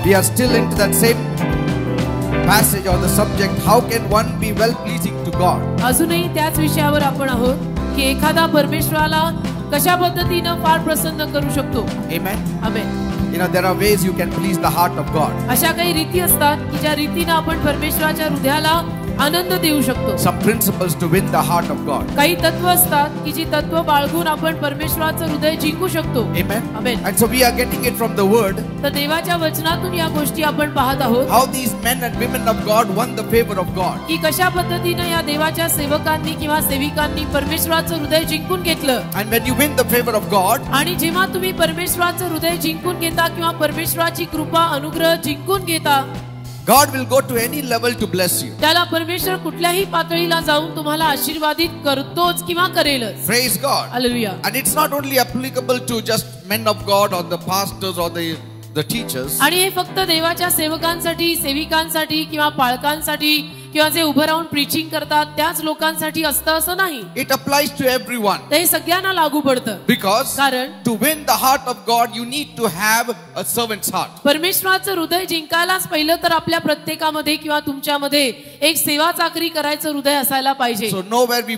We are still into that same passage or the subject. How can one be well pleasing to God? अजूनही त्याच विषयावर आपण आहोत की एखादा परमेश्वराला कशा पद्धतीने फार प्रसन्न करू शकतो. Amen. Amen. You know, there are ways you can please the heart of God. अशा काही रीती असतात की ज्या रीतीने आपण परमेश्वराच्या हृदयाला आनंद देऊ शकतो. Some principles to win the heart of God. काही तत्व असतात की जी तत्व बाळगून आपण परमेश्वराचं हृदय जिंकू शकतो. Amen. Amen. And so we are getting it from the word. तर देवाच्या वचनातून या गोष्टी आपण पाहत आहोत. How these men and women of God won the favor of God. की कशा पद्धतीने या देवाच्या सेवकांनी किंवा सेविकांनी परमेश्वराचं हृदय जिंकून घेतलं. And when you win the favor of God, आणि जेव्हा तुम्ही परमेश्वराचं हृदय जिंकून घेता किंवा परमेश्वराची कृपा अनुग्रह जिंकून घेता, God will go to any level to bless you. त्याला परमेश्वर कुठल्याही पातळीला जाऊन तुम्हाला आशीर्वादित करतोच किंवा करेलच. Praise God. Hallelujah. And it's not only applicable to just men of God or the pastors or the teachers. आणि हे फक्त देवाच्या सेवकांसाठी, सेविकांसाठी किंवा पाळकांसाठी किंवा जे उभं राहून प्रीचिंग करतात त्याच लोकांसाठी असतं असं नाही. It applies to everyone. ते सगळ्यांना लागू पडतं. Because कारण to win the heart of God, you need to have a servant's heart. परमेश्वराचं हृदय जिंकायलाच पहिलं तर आपल्या प्रत्येकामध्ये किंवा तुमच्यामध्ये एक सेवा चाकरी करायचं हृदय असायला पाहिजे. So nowhere we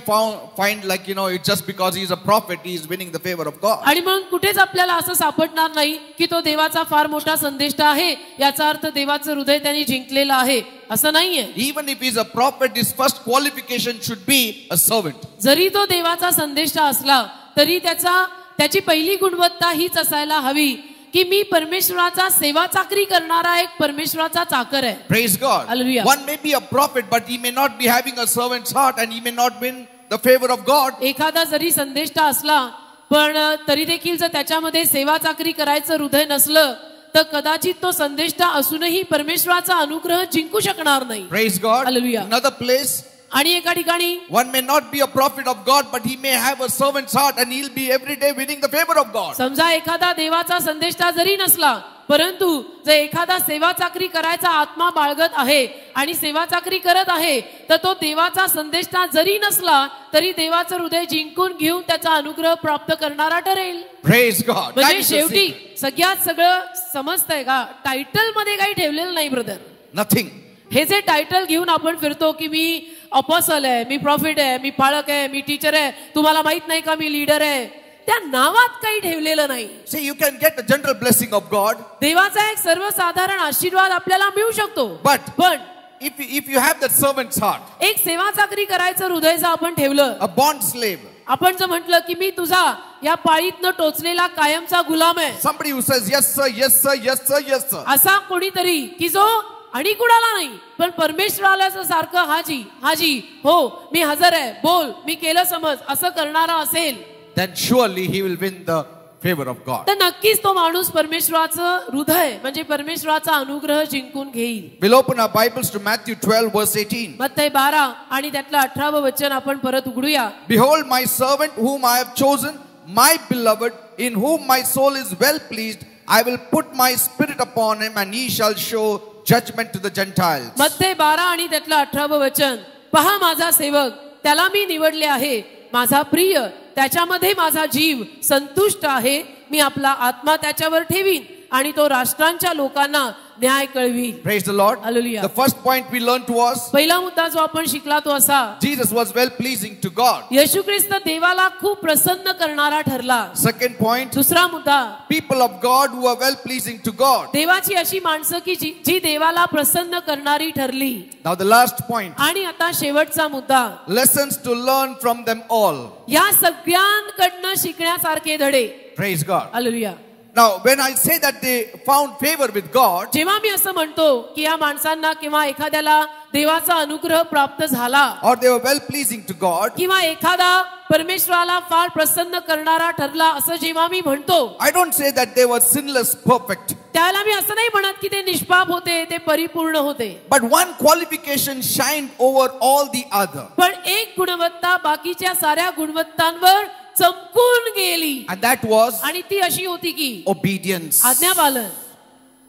find like, you know, it's just because he's a prophet, he is winning the favor of God. आणि मग कुठेच आपल्याला असं सापडणार नाही की तो देवाचा फार मोठा संदेष्टा आहे, याचा अर्थ देवाचं हृदय त्यांनी जिंकलेलं आहे, असं नाहीये. Even if he's a prophet, his first qualification should be a servant. जरी तो देवाचा संदेष्टा असला तरी त्याची पहिली गुणवत्ता हीच असायला हवी की मी परमेश्वराचा सेवा चाकरी करणारा एक परमेश्वराचा चाकर आहे. Praise God. Hallelujah. One may be a prophet, but he may not be having a servant's heart and he may not win the favor of God. एखादा जरी संदेष्टा असला पण तरी देखील जर त्याच्यामध्ये सेवा चाकरी करायचं हृदय नसलं तर कदाचित तो संदेष्टा असूनही परमेश्वराचा अनुग्रह जिंकू शकणार नाही. Praise God. Hallelujah. Another place, आणि एका ठिकाणी one may not be a prophet of God, but he may have a servant's heart and he'll be every day winning the favor of God. समजा एखादा देवाचा संदेष्टा जरी नसला परंतु जर एखादा सेवा चाकरी करायचा आत्मा बाळगत आहे आणि सेवा चाकरी करत आहे तर तो देवाचा संदेष्टा जरी नसला तरी देवाचं हृदय जिंकून घेऊन त्याचा अनुग्रह प्राप्त करणारा ठरेल. Praise God. That म्हणजे is the शेवटी secret. सगळ्यात सगळं समजतंय का, टायटल मध्ये काही ठेवलेलं नाही ब्रदर. Nothing. हे जे टायटल घेऊन आपण फिरतो की मी अपॉसल आहे, मी प्रॉफिट आहे, मी पाळक आहे, मी टीचर आहे, तुम्हाला माहित नाही का मी लीडर आहे, त्या नावात काही ठेवलेलं नाही. See, you can get the general blessing of God. देवाचा एक सर्वसाधारण आशीर्वाद आपल्याला मिळू शकतो. पण if you have that servant's heart, एक सेवा चाकरी करायचं हृदय जर आपण ठेवलं, a bond slave, आपण जर म्हटलं की मी तुझा या पाळीतनं टोचलेला कायमचा गुलाम आहे, somebody who says yes sir, yes sir, yes sir, yes sir, असा कोणीतरी की जो आणि कुणाला नाही पण परमेश्वराला सारखं हाजी हाजी, हो मी हजर आहे, बोल मी केलं समज, असं करणारा असेल, then surely he will win the favor of God. तर नक्कीच तो माणूस परमेश्वराचं हृदय म्हणजे परमेश्वराचा अनुग्रह जिंकून घेईल. We'll open our Bibles to Matthew 12 verse 18. मत्तई 12 आणि त्यातलं 18वं वचन आपण परत उघडूया. Behold my servant whom I have chosen, my beloved, in whom my soul is well pleased. I will put my spirit upon him and he shall show judgment to the Gentiles. मत्तई 12 आणि त्यातलं 18वं वचन, पहा माझा सेवक, त्याला मी निवडले आहे, माझा प्रिय, त्याच्यामध्ये माझा जीव संतुष्ट आहे, मी आपला आत्मा त्याच्यावर ठेवीन आणि तो राष्ट्रांच्या लोकांना न्याय कळवीन. Praise the Lord. Hallelujah. The first point we learned was पहिला मुद्दा जो आपण शिकला तो असा, Jesus was well pleasing to God. येशू ख्रिस्त देवाला खूप प्रसन्न करणारा ठरला. Second point, दुसरा मुद्दा, people of God who are well pleasing to God. देवाची अशी माणसं की जी देवाला प्रसन्न करणारी ठरली. Now the last point, आणि आता शेवटचा मुद्दा, lessons to learn from them all. या सगळ्यांकडनं शिकण्यासारखे धडे. Praise God. Hallelujah. Now when I say that they found favor with God, जेव्हा मी असं म्हणतो की या माणसांना किंवा एखाद्याला देवाचा अनुग्रह प्राप्त झाला or they were well pleasing to God, किंवा एखादा परमेश्वराला फार प्रसन्न करणारा ठरला असं जेव्हा मी म्हणतो, I don't say that they were sinless, perfect. त्याला मी असं नाही म्हणत की ते निष्पाप होते, ते परिपूर्ण होते. But one qualification shined over all the other. पण एक गुणवत्ता बाकीच्या साऱ्या गुणवत्तांवर चमकून गेली. And that was आणि ती अशी होती की obedience. आज्ञापालन.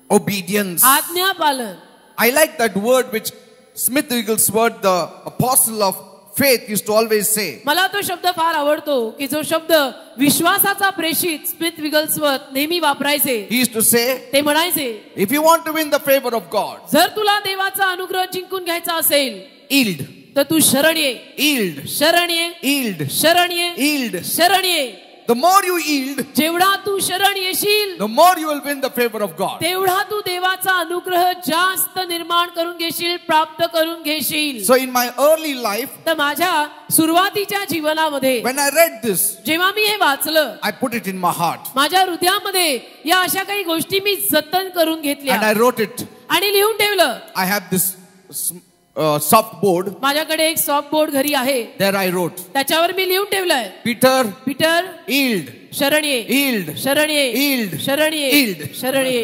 Obedience. आज्ञापालन. I like that word which Smith Wigglesworth, the apostle of Faith used to always say. मला तो शब्द फार आवडतो की जो शब्द विश्वासाचा प्रेषित स्मिथ विगल्सवर्थ नेहमी वापरायचे. He used to say, ते म्हणायचे, if you want to win the favor of God, जर तुला देवाचा अनुग्रह जिंकून घ्यायचा असेल yield, तर तू शरण ये, yield, शरण ये, yield, शरण ये, yield. शरण ये. The more you yield, जेवढा तू शरण येशील the more you will win the favor of God. तेवढा तू देवाचा अनुग्रह जास्त निर्माण करून घेशील, प्राप्त करून घेशील. So in my early life, तर माझ्या सुरुवातीच्या जीवनामध्ये when I read this, जेव्हा मी हे वाचलं, I put it in my heart माझ्या हृदयामध्ये या अशा काही गोष्टी मी जतन करून and घेतल्या I wrote it. आणि लिहून ठेवलं. I have this soft board. माझ्याकडे एक सॉफ्ट बोर्ड घरी आहे, There I wrote, त्याच्यावर मी लिहून ठेवलंय, Peter, पीटर yield, शरण ये, yield, शरण ये, yield, शरण ये, yield. शरण ये.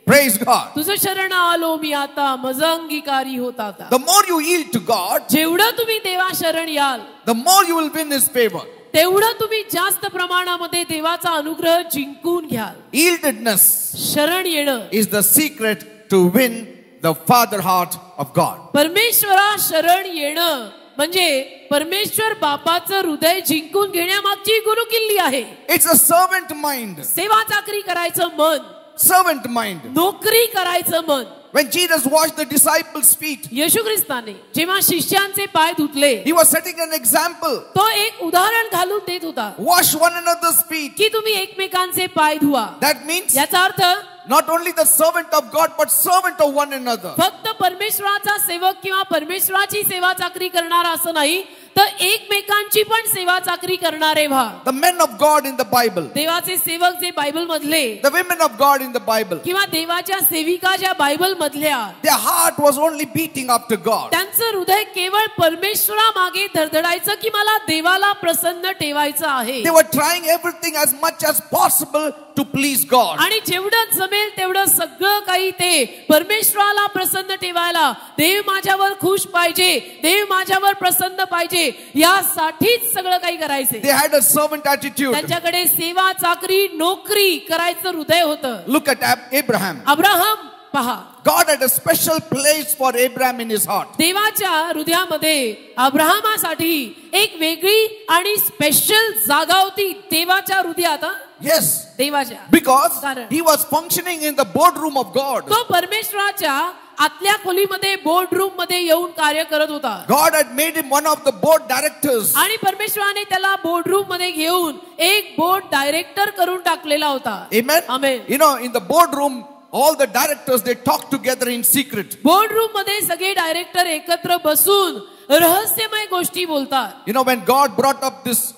Praise God. तुझं शरण आलो मी आता, मज अंगीकारी होता आता. The more you yield to God, जेवढं तुम्ही देवा शरण याल the more you will win His favor. तेवढं तुम्ही जास्त प्रमाणामध्ये देवाचा अनुग्रह जिंकून घ्याल. Yieldedness शरण येणं is the secret to win the father heart of God. परमेश्वरा शरण येणं म्हणजे परमेश्वर बापाचं हृदय जिंकून घेण्यामागची गुरुकिल्ली आहे. It's a servant mind. सेवा चाकरी करायचं मन, Servant mind. नोकरी करायचं मन. When Jesus washed the disciples' feet, येशू ख्रिस्ताने जेव्हा शिष्यांचे पाय धुतले, He was setting an example. तो एक उदाहरण घालून देत होता Wash one another's feet. की तुम्ही एकमेकांचे पाय धुवा. That means याचा अर्थ not only the servant of God, but servant of one another. फक्त परमेश्वराचा सेवक किंवा परमेश्वराची सेवा चाकरी करणारा असं नाही, तर एकमेकांची पण सेवा चाकरी करणारे व्हा. The men of God in the Bible, देवाचे सेवक जे बायबल मधले the women of God in the Bible, किंवा देवाच्या सेविका ज्या बायबल मधल्या, their heart was only beating after God. त्यांचं हृदय केवळ परमेश्वरा मागे धडधडायचं की मला देवाला प्रसन्न ठेवायचं आहे. They were trying everything as much as possible to please God. आणि जेवढं जमेल तेवढं सगळं काही ते परमेश्वराला प्रसन्न ठेवायला, देव माझ्यावर खुश पाहिजे, देव माझ्यावर प्रसन्न पाहिजे, यासाठीच सगळं काही करायचे. They had a servant attitude. त्यांच्याकडे सेवा चाकरी नोकरी करायचं हृदय होतं. Look at Abraham. अब्राहम पहा, God had a special place for Abraham in his heart. देवाच्या हृदयामध्ये अब्राहमासाठी एक वेगळी आणि स्पेशल जागा होती देवाच्या हृदयात. Yes, देवाच्या because कारण he was functioning in the boardroom of God. तो परमेश्वराच्या आतल्या खोलीमध्ये बोर्ड रूम मध्ये येऊन कार्य करत होता. God had made him one of the board directors. आणि परमेश्वराने त्याला बोर्ड रूम मध्ये घेऊन एक बोर्ड डायरेक्टर करून टाकलेला होता. Amen. Amen. You know, in the boardroom, all the directors, they talk together in secret. Board room मध्ये सगळे डायरेक्टर एकत्र बसून रहस्यमय गोष्टी बोलतात. You know, when God brought up this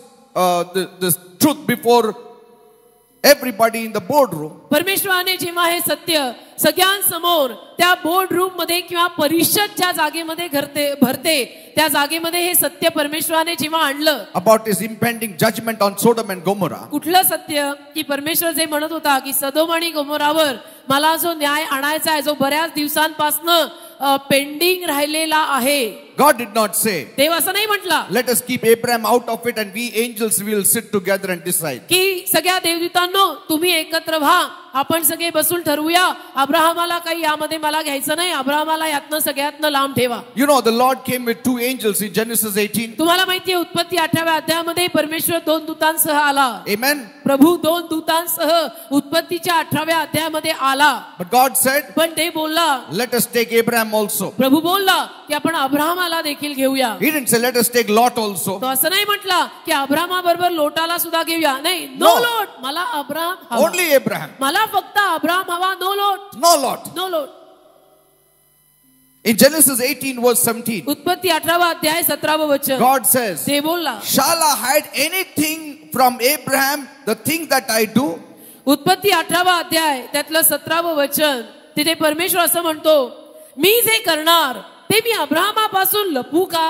truth before everybody in the boardroom, परमेश्वराने जेव्हा हे सत्य सगळ्यांसमोर त्या बोर्ड रूम मध्ये किंवा परिषद ज्या जागेमध्ये भरते त्या जागेमध्ये हे सत्य परमेश्वराने जेव्हा आणलं, about his impending judgment on Sodom and Gomorrah, कुठलं सत्य की परमेश्वर जे म्हणत होता की सदोम आणि गोमोरावर मला जो न्याय आणायचा आहे, जो बऱ्याच दिवसांपासून पेंडिंग राहिलेला आहे. God did not say, देव असं नाही म्हटला let us keep Abraham out of it and we angels will sit together and decide. की सगळ्या देवदूतांनो तुम्ही एकत्र व्हा, आपण सगळे बसून ठरवूया, अब्राहमाला काही यामध्ये मला घ्यायचं नाही, अब्राहमाला यातनं सगळ्यातनं लांब ठेवा. You know, the Lord came with two angels in Genesis 18. तुम्हाला माहितीये उत्पत्ती 18व्या अध्यायामध्ये परमेश्वर 2 दूतांसह आला. Amen. प्रभू 2 दूतांसह उत्पत्तीच्या 18व्या अध्यायामध्ये आला. But God said, पण ते बोलला, let us take Abraham also. प्रभू बोलला की आपण अब्राहमाला देखील घेऊया. He didn't say, let us take Lot also. तो असं नाही म्हटला की अब्राहमा बरोबर लोटाला सुद्धा घेऊया. नाही, नो No. लोट, मला अब्राहम हवा. Only Abraham. मला फक्त अब्राहम हवा, नो लोट, No Lot. नो लोट. In Genesis 18 verse 17, उत्पत्ती 18वा अध्याय 17व वचन God says, ते बोलला, shall I hide anything from Abraham, the thing that I do? उत्पत्ती 18वा अध्याय त्यातलं 17व वचन, तिथे परमेश्वर असं म्हणतो, मी जे करणार ते मी अब्राहमापासून लपू का?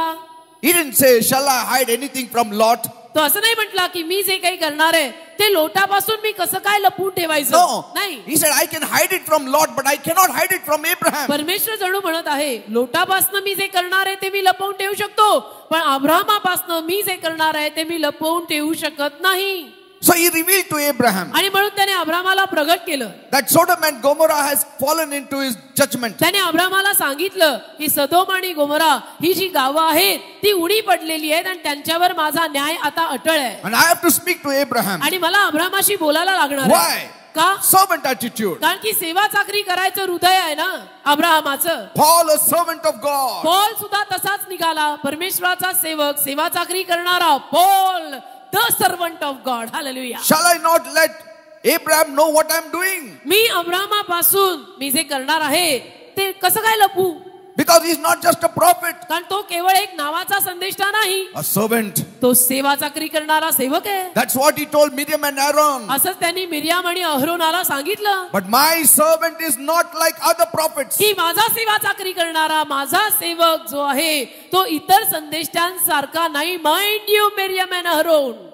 He didn't say, shall I hide anything from Lot? तो असं नाही म्हटला की मी जे काही करणार आहे ते लोटापासून मी कसं काय लपून ठेवायचं. No. नाही, He said, I can hide it from Lot, but I cannot hide it from Abraham. परमेश्वर जणू म्हणत आहे, लोटापासनं मी जे करणार आहे ते मी लपवून ठेवू शकतो, पण अब्राहमापासनं मी जे करणार आहे ते मी लपवून ठेवू शकत नाही. So he revealed to Abraham आणि म्हणून त्याने अब्रामाला प्रगट केलं. that Sodom and Gomorrah has fallen into his judgment. त्याने अब्रामाला सांगितलं की सदोम आणि गोमोरा ही जी गावं आहेत ती उडी पडलेली आहेत आणि त्यांच्यावर माझा न्याय आता अटळ आहे. And I have to speak to Abraham. आणि मला अब्रामाशी बोलायला लागणार आहे. Why? का? Servant attitude. कारण की सेवा चाकरी करायचं हृदय आहे ना अब्राहमाचं. Paul, a servant of God. Paul सुद्धा तसाच निघाला, परमेश्वराचा सेवक, सेवा चाकरी करणारा Paul, the servant of God. Hallelujah. Shall I not let Abraham know what I am doing? मी अब्रामापासून मी जे करणार आहे ते कसं काय लपू? Because he is not just a prophet, कारण तो केवळ एक नावाचा संदेष्टा नाही, a servant. तो सेवा चाकरी करणारा सेवक आहे. That's what he told Miriam and Aaron. असंच त्यांनी मिर्याम आणि अहरोनाला सांगितलं But my servant is not like other prophets. की माझा सेवा चाकरी करणारा माझा सेवक जो आहे तो इतर संदेष्टांसारखा नाही. माइंड यू मिर्याम आणि Aaron.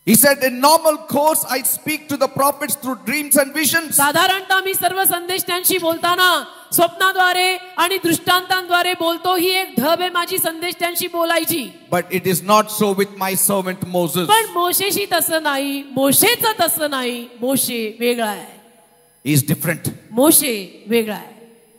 He said, in normal course, I speak to the prophets through dreams and visions. साधारणतः मी सर्व संदेष्टांशी बोलताना स्वप्नाद्वारे आणि दृष्टांतांद्वारे बोलतो. ही एक ढब आहे माझी संदेष्टांशी बोलायची. But it is not so with my servant Moses. पण मोशेशी तसं नाही, मोशेचं तसं नाही. मोशे वेगळा आहे. He is different. मोशे वेगळा आहे.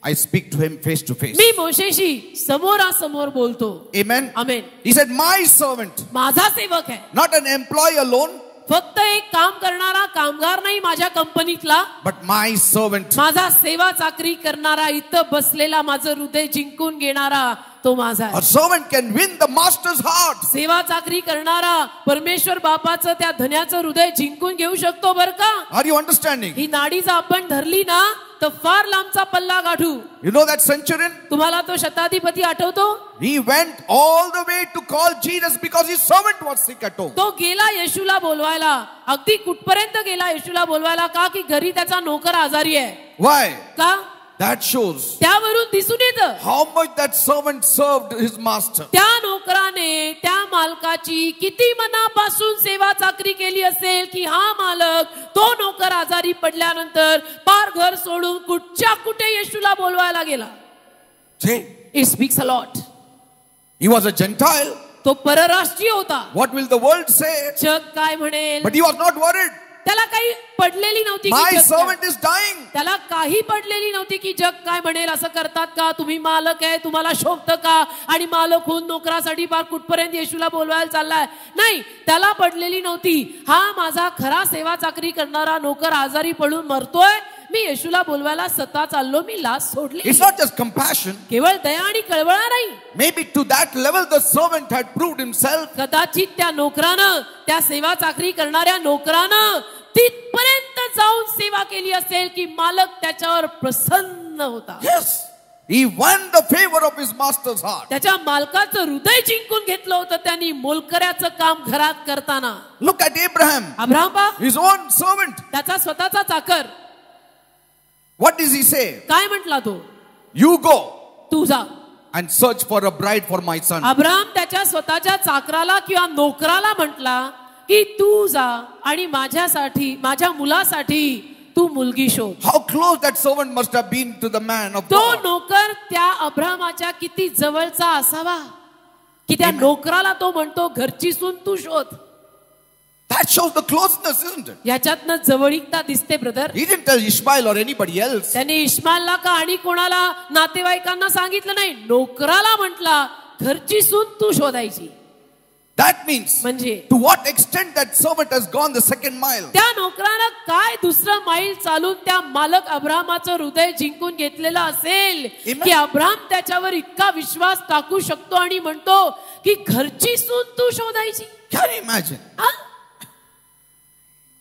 I speak to him face to face. मी मोशेशी समोरासमोर बोलतो. Amen. Amen. He said, my servant, माझा सेवक आहे. not an employee alone, फक्त एक काम करणारा कामगार नाही माझ्या कंपनीतला, but my servant. माझा सेवा चाकरी करणारा, इथं बसलेला, माझं हृदय जिंकून घेणारा तो माझा आहे. A servant can win the master's heart. सेवा चाकरी करणारा परमेश्वर बापाचं त्या धन्याचं हृदय जिंकून घेऊ शकतो बर का. Are you understanding? ही नाडी जर आपण धरली ना तर फार लांबचा पल्ला गाठू. You know that centurion? तुम्हाला तो शताधिपती आठवतो? He went all the way to call Jesus because his servant was sick at home. तो गेला येशूला बोलवायला. अगदी कुठपर्यंत गेला येशूला बोलवायला? का की घरी त्याचा नोकर आजारी आहे. Why? का? That shows त्यावरून दिसून येतं how much that servant served his master. त्या नोकराने त्या मालकाची किती मनापासून सेवा चाकरी केली असेल की हा मालक तो नोकर आजारी पडल्यानंतर पार घर सोडून कुठच्या कुठे येशूला बोलवायला गेला. See? It speaks a lot. He was a Gentile. तो परराष्ट्रीय होता. What will the world say? जग काय म्हणेल? But he was not worried. त्याला काही पडलेली नव्हती की My जग servant काय- is dying. त्याला काही पडलेली नव्हती की जग काय म्हणेल. असं करतात का तुम्ही? मालक आहे, तुम्हाला शोभतं का? आणि मालक होऊन नोकरासाठी पार कुठपर्यंत येशूला बोलवायला चाललाय? नाही, त्याला पडलेली नव्हती. हा माझा खरा सेवा चाकरी करणारा नोकर आजारी पडून मरतोय, मी येशूला बोलवायला स्वतः चाललो, मी लाज सोडली. It's not just compassion. केवळ दया आणि कळवळा नाही. Maybe to that level the servant had proved himself. कदाचित त्या नोकरानं, त्या सेवा चाकरी करणाऱ्या नोकरानं तिथपर्यंत जाऊन सेवा केली असेल की मालक त्याच्यावर प्रसन्न होता. Yes. He won the favor of his master's heart. त्याच्या मालकाचं हृदय जिंकून घेतलं होतं त्यांनी मोलकऱ्याचं काम घरात करताना. Look at Abraham, Abraham his own servant. त्याचा स्वतःचा चाकर. What does he say? काय म्हटला तो? You go तू जा. and search for a bride for my son. Abraham त्याच्या स्वतःच्या चाकराला किंवा नोकराला म्हटला की तू जा आणि माझ्यासाठी, माझ्या मुलासाठी तू मुलगी शोध. How close that servant must have been to the man of तो God. नोकर त्या अब्राहमाच्या किती जवळचा असावा की त्या नोकराला तो म्हणतो घरची सून तू शोध. That shows the closeness, isn't it? याच्यातनं जवळीकता दिसते brother. He didn't tell Ishmael or anybody else. त्याने इश्माईलला का आणि कोणाला नातेवाईकांना सांगितलं नाही, नोकराला म्हटला घरची सून तू शोधायची. That means म्हणजे to what extent that servant has gone the second mile. त्या नोकरानं काय दुसरं मैल चालून त्या मालक अब्राहमाचं हृदय जिंकून घेतलेलं असेल की अब्राहम त्याच्यावर इतका विश्वास टाकू शकतो आणि म्हणतो की घरची सून तू शोधायची. Can you imagine?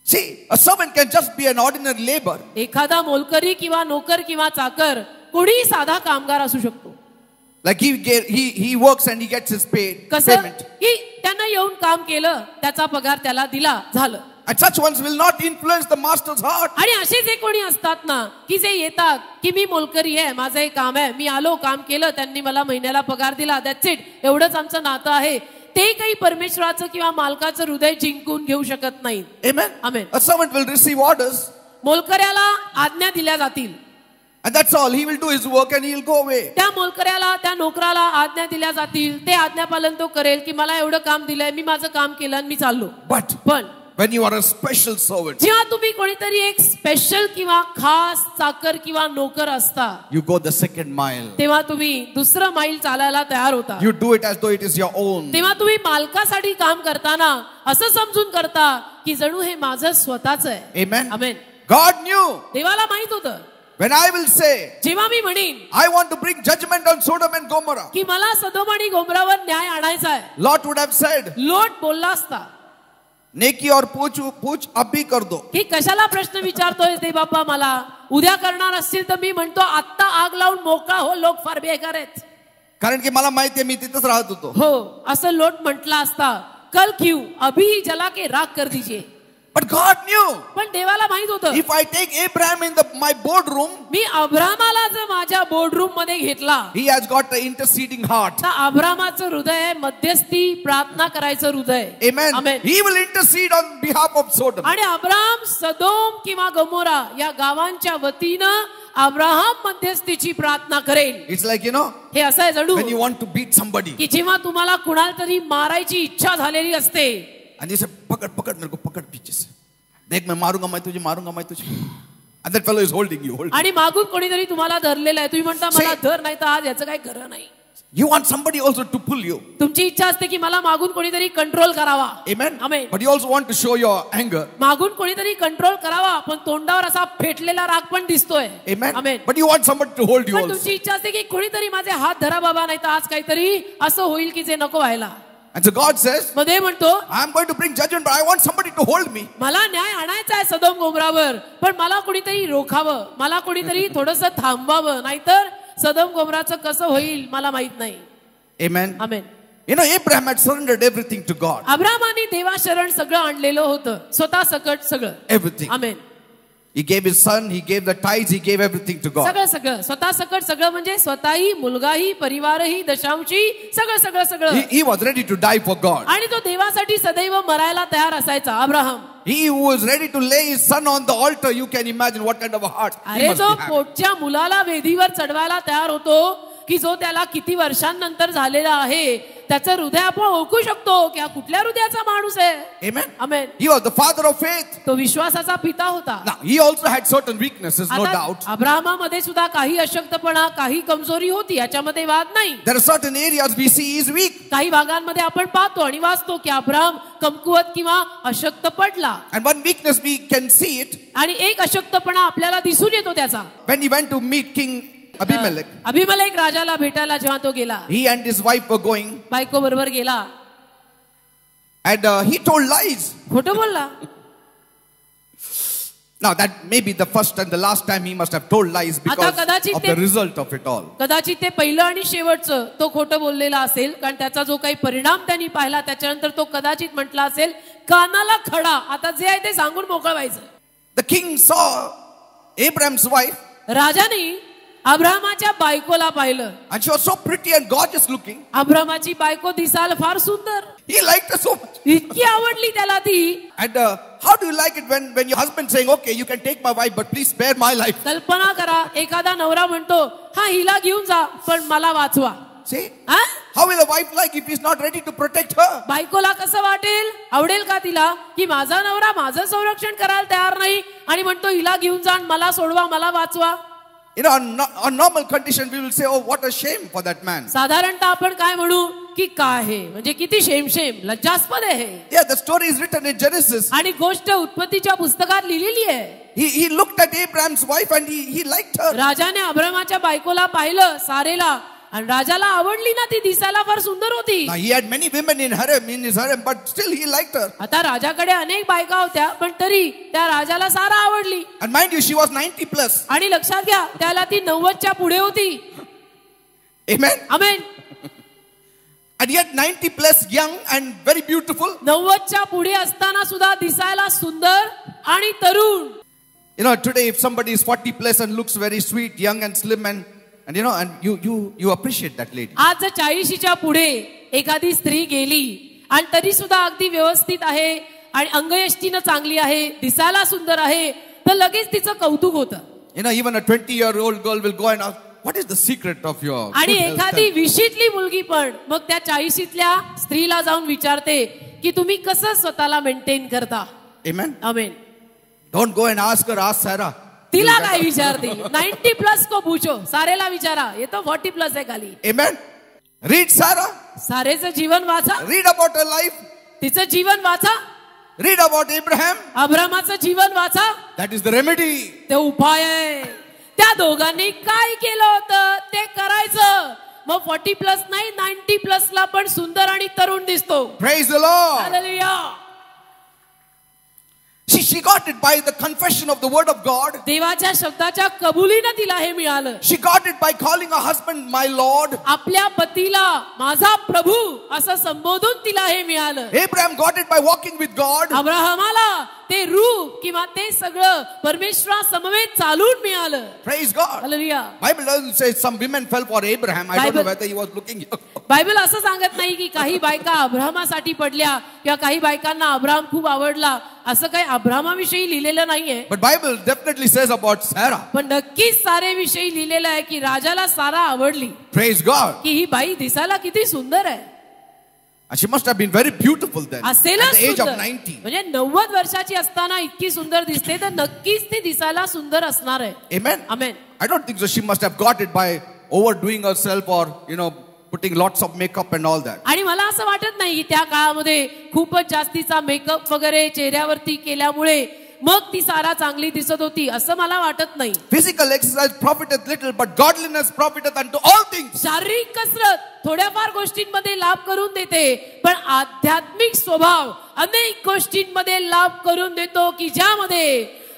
See, a servant can just be an ordinary labor. एखादा मोलकरी किंवा नोकर किंवा चाकर कोणी साधा कामगार असू शकतो. Like he works and he gets his कसं payment. की त्यानं येऊन काम केलं, त्याचा पगार त्याला दिला, झालं. And such ones will not influence the master's heart. आणि असे जे कोणी असतात ना की जे येतात की मी मोलकरी आहे, माझं हे काम आहे, मी आलो, काम केलं, त्यांनी मला महिन्याला पगार दिला, दॅट्स इट, एवढंच आमचं नातं आहे, ते काही परमेश्वराचं किंवा मालकाचं हृदय जिंकून घेऊ शकत नाही. Amen. Amen. A servant will receive orders मोलकऱ्याला आज्ञा दिल्या जातील And that's all. He will do his work and he'll go away. त्या मोलकऱ्याला, त्या नोकराला आज्ञा दिल्या जातील, ते आज्ञापालन तो करेल की मला एवढं काम दिलंय, मी माझं काम केलं आणि मी चाललो. पण When you are a special servant, जेव्हा तुम्ही कोणीतरी एक स्पेशल किंवा खास चाकर किंवा नोकर असता, you go the second mile. तेव्हा तुम्ही दुसरं मैल चालायला तयार होता. You do it as though it is your own. तेव्हा तुम्ही मालकासाठी काम करताना असं समजून करता की जणू हे माझं स्वतःच आहे. Amen. आमेन. God knew. देवाला माहित होतं. When I will say, जेव्हा मी म्हणेन I want to bring judgment on Sodom and Gomorrah, की मला सदोम आणि गोमरावर न्याय आणायचा आहे, Lot would have said, लोट बोलला असता नेकी और पूछ अब भी कर दो. की कशाला प्रश्न विचारतोय ते बाप्पा, मला उद्या करणार असतील तर मी म्हणतो आत्ता आग लावून मोकळा हो, लोक फार बेकार आहेत. कारण की मला माहिती आहे मी तिथेच राहत होतो. हो, असं लोट म्हटला असता, कल क्यों अभी ही जला के राख कर दीजिए. But God knew. पण देवाला माहित होतं, If I take Abraham in my boardroom, मी अब्रामाला जर माझ्या बोर्डरूम मध्ये घेतला, he has got the interceding heart. तर अब्रामाचं हृदय आहे मध्यस्थी प्रार्थना करायचं हृदय. Amen. Amen. He will intercede on behalf of Sodom. आणि अब्राम सदोम किंवा गमोरा या गावांच्या वतीनं अब्राहम मध्यस्थीची प्रार्थना करेल. It's like, हे असं आहे जणू when you want to beat somebody, की जेव्हा तुम्हाला कुणाला तरी मारायची इच्छा झालेली असते, and you say, पकड़ मेरे को पकड़ पीछे से, देख मैं मारूंगा मैं तुझे. And that fellow is holding you. आणि मागून कोणीतरी तुम्हाला धरलेलं आहे, तुम्ही म्हणता मला धर, नाही तर आज याचं काही खरं नाही. You want somebody also to pull you. तुमची इच्छा असते की मला मागून कोणीतरी कंट्रोल करावा. Amen. Amen. But you also want to show your anger. मागून कोणीतरी कंट्रोल करावा, पण तोंडावर असा फेटलेला राग पण दिसतोय. Amen. Amen. But you want somebody to hold you पण also. तुमची इच्छा असते की कोणीतरी माझे हात धरा बाबा, नाही तर आज काहीतरी असं होईल की जे नको व्हायला. And so God says, मध्ये म्हणतो, I am going to bring judgment, but I want somebody to hold me. मला न्याय आणायचा आहे सदोम गोमरावर, पण मला कोणीतरी रोखावं, मला कोणीतरी थोडंसं थांबवावं, नाहीतर सदोम गोमराचं कसं होईल मला माहित नाही. Amen. Amen. Abraham had surrendered everything to God. अब्रामाने देवा शरण सगळं आणलेलं होतं, स्वतः सकट सगळं. Everything. Amen. He gave his son, he gave the tithes, he gave everything to God. सगळं स्वतः सकट सगळं म्हणजे स्वतःही, मुलगाही, परिवारही, दशांशी, सगळं. He was ready to die for God. आणि तो देवासाठी सदैव मरायला तयार असायचा Abraham. He who was ready to lay his son on the altar, you can imagine what kind of a heart he अरे must जो have. पोटच्या मुलाला वेदीवर चढवायला तयार होतो, की जो त्याला किती वर्षांनंतर झालेला आहे, त्याचं हृदय आपण ओळखू शकतो की हा कुठल्या हृदयाचा माणूस आहे. Amen. Amen. He was the father of faith. तो विश्वासाचा पिता होता. Now, he also had certain weaknesses, no doubt. अब्राहमामध्ये सुद्धा काही अशक्तपणा, काही कमजोरी होती, याच्यामध्ये वाद नाही. There are certain areas we see he is weak. काही भागांमध्ये आपण पाहतो आणि वाचतो की अब्राहम कमकुवत किंवा अशक्त पडला. And one weakness we can see it आणि एक अशक्तपणा आपल्याला दिसून येतो त्याचा. when he went to meet King Abimelech. अभिमलेक राजाला भेटायला जेव्हा तो गेला, He and his wife were going, बायको बरोबर गेला, and he told lies. खोटं बोलला. Now that may be the first and the last time he must have told lies because कदाचित of the result of it all. कदाचित ते पहिलं आणि शेवटचं तो खोटं बोललेला असेल, कारण त्याचा जो काही परिणाम त्यांनी पाहिला त्याच्यानंतर तो कदाचित म्हटला असेल, कानाला खडा, आता जे आहे ते सांगून मोकळं व्हायचं. The king saw Abraham's wife, राजाने अब्राहमाच्या बायकोला पाहिलं, and she was so pretty and gorgeous looking. अब्राहमाची बायको दिसायला फार सुंदर, He liked her so much. इतकी आवडली त्याला ती. And how do you like it when your husband saying, okay, you can take my wife, but please spare my life? कल्पना करा, एखादा नवरा म्हणतो, हा हिला घेऊन जा पण मला वाचवा. See? हा? How will a wife like if he's not ready to protect her? बायकोला कसं वाटेल, आवडेल का तिला की माझा नवरा माझं संरक्षण करायला तयार नाही आणि म्हणतो हिला घेऊन जा, मला सोडवा, मला वाचवा. On normal condition, we will say, oh, what a shame for that man. साधारणतः आपण काय म्हणू की काय आहे, म्हणजे किती शेम लज्जास्पद आहे. Yeah, the story is written in Genesis. आणि गोष्ट उत्पत्तीच्या पुस्तकात लिहिलेली आहे. He looked at Abraham's wife and he liked her. राजाने अब्राहमाच्या बायकोला पाहिलं, सारेला, आणि राजाला आवडली ना, ती दिसायला फार सुंदर होती. Now he had many women in his harem, but still he liked her. आता राजाकडे अनेक बायका होत्या, पण तरी त्या राजाला सारा आवडली. And mind you, she was 90 plus. आणि लक्षात घ्या, त्याला ती 90च्या पुढे होती. Amen. Amen. And yet 90 plus, young and very beautiful. 90च्या पुढे असताना सुद्धा दिसायला सुंदर आणि तरुण. Today if somebody is 40 plus and looks very sweet, young and slim and you appreciate that lady. आज 40च्या पुढे एखादी स्त्री गेली आणि तरी सुद्धा अगदी व्यवस्थित आहे आणि अंगयष्टीनं चांगली आहे, दिसायला सुंदर आहे, तर लगेच तिचं कौतुक होतं. You know, even a 20-year-old girl will go and ask, what is the secret of your आणि good health? एखादी 20ली मुलगी पण मग त्या 40ल्या स्त्रीला जाऊन विचारते की तुम्ही कसं स्वतःला मेंटेन करता. Amen. Amen. Don't go and ask her, ask Sarah. तिला काय विचारते? 90+ को पूछो. सारेला विचारा. ये तो 40+ आहे खाली. Amen. Read Sarah. सारेचं जीवन वाचा. Read about her life. तिचं जीवन वाचा. Read about Abraham. अब्रामाचं जीवन वाचा. That is the remedy. ते उपाय आहे. त्या दोघांनी काय केलं होतं ते करायचं. मग 40+ नाही 90+ ला पण सुंदर आणि तरुण दिसतो. Praise the Lord. Hallelujah. She got it by the confession of the word of God. देवाच्या शब्दाच्या कबुलीनं तिला हे मिळालं. She got it by calling her husband my Lord. आपल्या पतीला माझा प्रभू असं संबोधून तिला हे मिळालं. Abraham got it by walking with God. अब्राहमाला ते रूप किंवा ते सगळं परमेश्वरा समवेत चालून मिळालं. Praise God. Hallelujah. Bible doesn't say some women fell for Abraham. I don't know whether he was looking. Bible असं सांगत नाही की काही बायका अब्राहमासाठी पडल्या किंवा काही बायकांना अब्राहम खूप आवडला. असं काही अब्राहमाविषयी लिहिलेलं नाहीये. But Bible definitely says about Sarah. पण नक्कीच सारेविषयी लिहिलेलं आहे की राजाला सारा आवडली. Praise God. की ही बाई दिसायला किती सुंदर आहे. And she must have been very beautiful then. At असेलच the age of सुंदर. 90. म्हणजे 90 वर्षाची असताना इतकी सुंदर दिसते तर नक्कीच ती दिसायला सुंदर असणार आहे. Amen. Amen. I don't think so. She must have got it by overdoing herself or, putting lots of makeup and all that. आणि मला असं वाटत नाही की त्या काळामध्ये खूपच जास्तीचा मेकअप वगैरे चेहऱ्यावरती केल्यामुळे मग ती सारा चांगली दिसत होती असं मला वाटत नाही. Physical exercise profiteth little, but godliness profiteth unto all things. शारीरिक कसरत थोड्याफार गोष्टींमध्ये लाभ करून देते पण आध्यात्मिक स्वभाव अनेक गोष्टींमध्ये लाभ करून देतो की ज्यामध्ये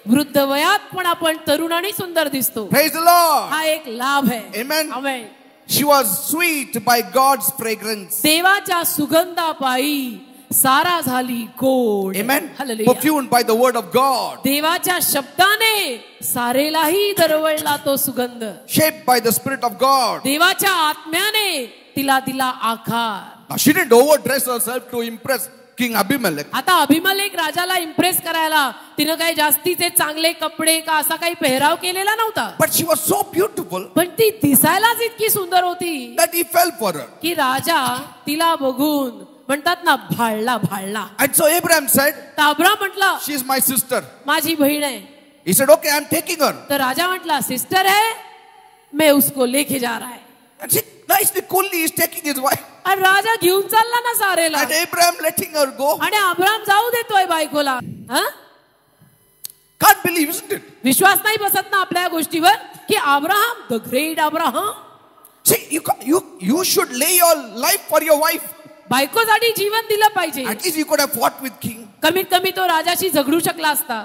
वृद्ध वयात पण आपण तरुण आणि सुंदर दिसतो. Praise the Lord. हा एक लाभ आहे. Amen. Amen. She was sweet by God's fragrance. देवाच्या सुगंधापायी सारा झाली गोड. Amen. Hallelujah. Perfumed by the word of God. देवाच्या शब्दाने सारेलाही दरवळला तो सुगंध. Shaped by the Spirit of God. देवाच्या आत्म्याने तिला दिला आकार. Now, she didn't overdress herself to impress King Abimelech. आता अभिमलेख राजाला इम्प्रेस करायला तिनं काही जास्तीचे चांगले कपडे का असा काही पेहराव केलेला नव्हता. But she was so beautiful पण ती दिसायलाच इतकी सुंदर होती that he fell for her. की राजा तिला बघून म्हणतात ना भाळला. And so Abraham said, तर अब्राम म्हटला she is my sister. माझी बहीण आहे. He said, okay, I'm taking her. तर राजा म्हटला सिस्टर है मैं उसको लेके जा रहा है. And she nicely, coolly is taking his wife. आणि राजा घेऊन चालला ना सारेला. And Abraham letting her go. आणि अब्राम जाऊ देतोय बायकोला. Can't believe, isn't it? विश्वास नाही बसत ना आपल्या गोष्टीवर की Abraham the great Abraham. See, you should lay your life for your wife. बायकोसाठी जीवन दिलं पाहिजे. At least you could have fought with king. कमीत कमी तो राजाशी झगडू शकला असता.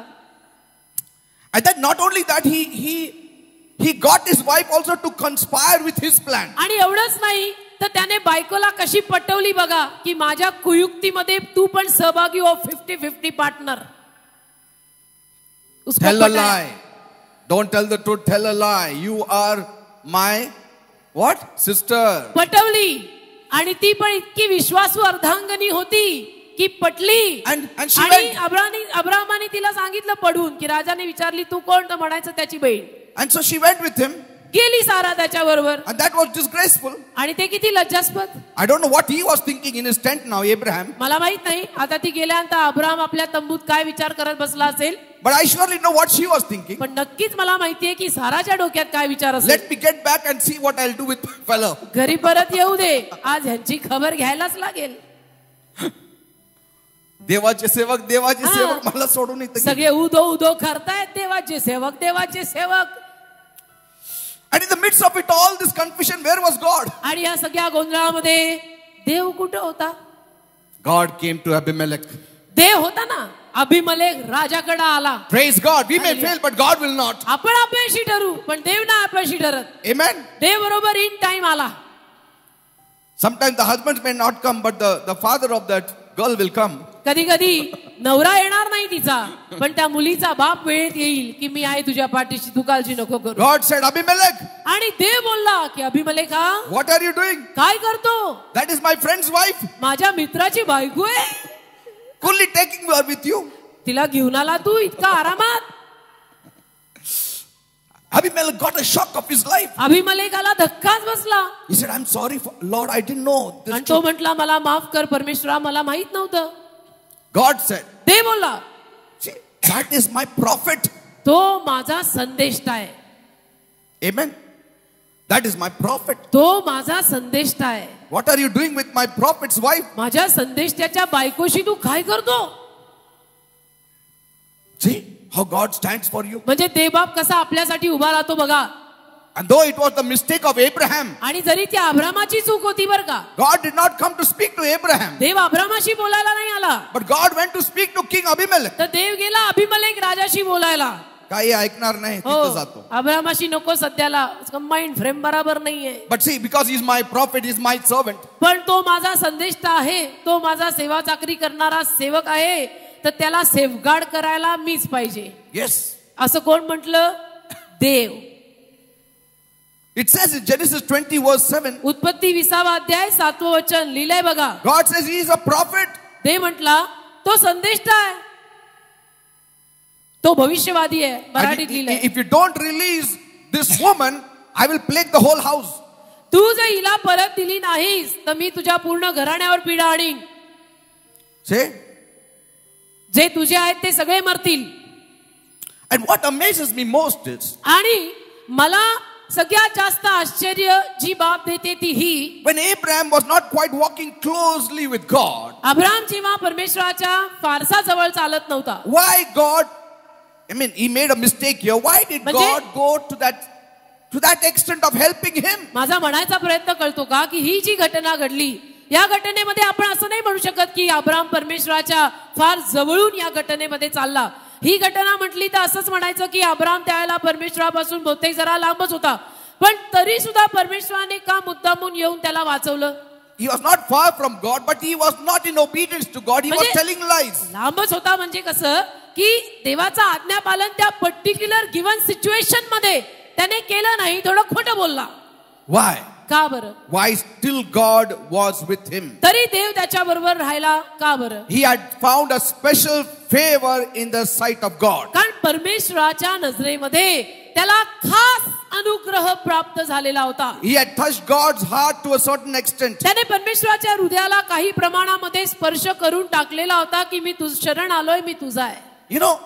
And then not only that, he got his wife also to conspire with his plan. आणि एवढंच नाही तर त्याने बायकोला कशी पटवली बघा की माझ्या कुयुक्तीमध्ये तू पण सहभागी हो. 50-50 partner. Tell a lie. Don't tell the truth. Tell a lie. You are my what? Sister. पटवली आणि ती पण इतकी विश्वासू अर्धांगनी होती की पटली. And she आणि went. अब्राहमाने तिला सांगितलं पडून की राजाने विचारली तू कोण तर म्हणायचं त्याची बहीण. And so she went with him. गेली सारा त्याच्या बरोबर. And that was disgraceful. आणि ते किती लज्जास्पद. I don't know what he was thinking in his tent now, Abraham. मला माहित नाही आता ती गेल्यानंतर अब्राहम आपल्या तंबूत काय विचार करत बसला असेल. But I surely know what she was thinking. पण नक्कीच मला माहितीये की साराच्या डोक्यात काय विचार असेल. Let me get back and see what I'll do with my fellow. घरी परत येऊ दे आज ह्यांची खबर घ्यायलाच लागेल. देवाचे सेवक मला सोडून येते. सगळे उदो करतायत देवाचे सेवक. And in the midst of it all, this confusion, where was God? आणि या सगळ्या गोंधळामध्ये देव कुठं होता. God came to Abimelech. देव होता ना. अभिमलेख राजाकडे आला. Praise God. We may fail, but God will not. आपण अपयशी ठरू पण देव ना अपयशी ठरत. Amen. देव बरोबर इन टाइम आला. Sometimes the husband may not come, but the father of that girl will come. कधी कधी नवरा येणार नाही तिचा पण त्या मुलीचा बाप वेळेत येईल की मी आहे तुझ्या पाठीशी तू काळजी नको करू. God said, Abimelech. आणि देव बोलला की अभिमलेखा What are you doing? काय करतो. That is my friend's wife. माझ्या मित्राची बायको आहे. Coolly taking her with you. तिला घेऊन आला तू इतका आरामात. Abimelech got a shock of his life. अभिमलेकाला धक्काच बसला He said, I'm sorry, Lord, I didn't know this आणि तो truth. म्हटला मला माफ कर परमेश्वरा मला माहित नव्हतं. God said, देव बोलला see, that is my prophet. तो माझा संदेष्टा आहे. Amen. That is my prophet. तो माझा संदेष्टा आहे. What are you doing with my prophet's wife? माझ्या संदेष्ट्याच्या बायकोशी तू काय करतो? See how God stands for you. म्हणजे देवबाप कसा आपल्यासाठी उभा राहतो बघा. And though it was the mistake of Abraham, आणि जरी ती अब्रामाची चूक होती बरं का, God did not come to speak to Abraham, देव अब्रामाशी बोलायला नाही आला, but God went to speak to King Abimelech. तर देव गेला अभिमलेक राजाशी बोलायला. काही ऐकणार नाही हो तिथं जातो. अब्रामाशी नको सध्याला, माइंड फ्रेम बराबर नाहीये. But see, because he is my prophet, he is my servant. पण तो माझा संदेष्टा आहे, तो माझा सेवा चाकरी करणारा सेवक आहे, तर त्याला सेफगार्ड करायला मीच पाहिजे. Yes. असं कोण म्हटलं? देव. It says in Genesis 20 verse 7, उत्पत्ती 20वा अध्याय 7वं वचन लिहिलंय बघा. God says he is a prophet. देव म्हटला तो संदेष्टा आहे, तो भविष्यवादी आहे. And मराठीत लिहिलंय. if you don't release this woman, I will plague the whole house. तू जर हिला परत दिली नाहीस तर मी तुझ्या पूर्ण घराण्यावर पीडा आणीन. See? जे तुझे आहेत ते सगळे मरतील. And what amazes me most is, आणि मला सगळ्यात जास्त आश्चर्य जी बाब देते ती ही, when Abraham was not quite walking closely with God, Abram जेव्हा परमेश्वराच्या फारसा जवळ चालत नव्हता, why God, I mean, he made a mistake here. Why did म्हणजे- God go to that extent of helping him? माझा म्हणायचा प्रयत्न कळतो का की ही जी घटना घडली, या घटनेमध्ये आपण असं नाही म्हणू शकत की अब्राम परमेश्वराच्या फार जवळून या घटनेमध्ये चालला. ही घटना म्हटली तर असंच म्हणायचं की अब्राम त्यावेळेला परमेश्वरापासून बहुतेक जरा लांबच होता, पण तरी सुद्धा परमेश्वराने का मुद्दामून येऊन त्याला वाचवलं? He was not far from God, but he was not in obedience to God. He was म्हणजे- telling lies. लांबच होता म्हणजे कसं की देवाचा आज्ञापालन त्या पर्टिक्युलर गिव्हन सिच्युएशन मध्ये त्याने केलं नाही, थोडं खोटं बोलला. Why? का बरं? Why still God was with him? तरी देव त्याच्या बरोबर राहिला का बरं? He had found a special favor in the sight of God. कारण परमेश्वराच्या नजरेमध्ये त्याला खास अनुग्रह प्राप्त झालेला होता. He had touched God's heart to a certain extent. त्याने परमेश्वराच्या हृदयाला काही प्रमाणामध्ये स्पर्श करून टाकलेला होता की मी तुझ शरण आलोय, मी तुझा आहे. You know,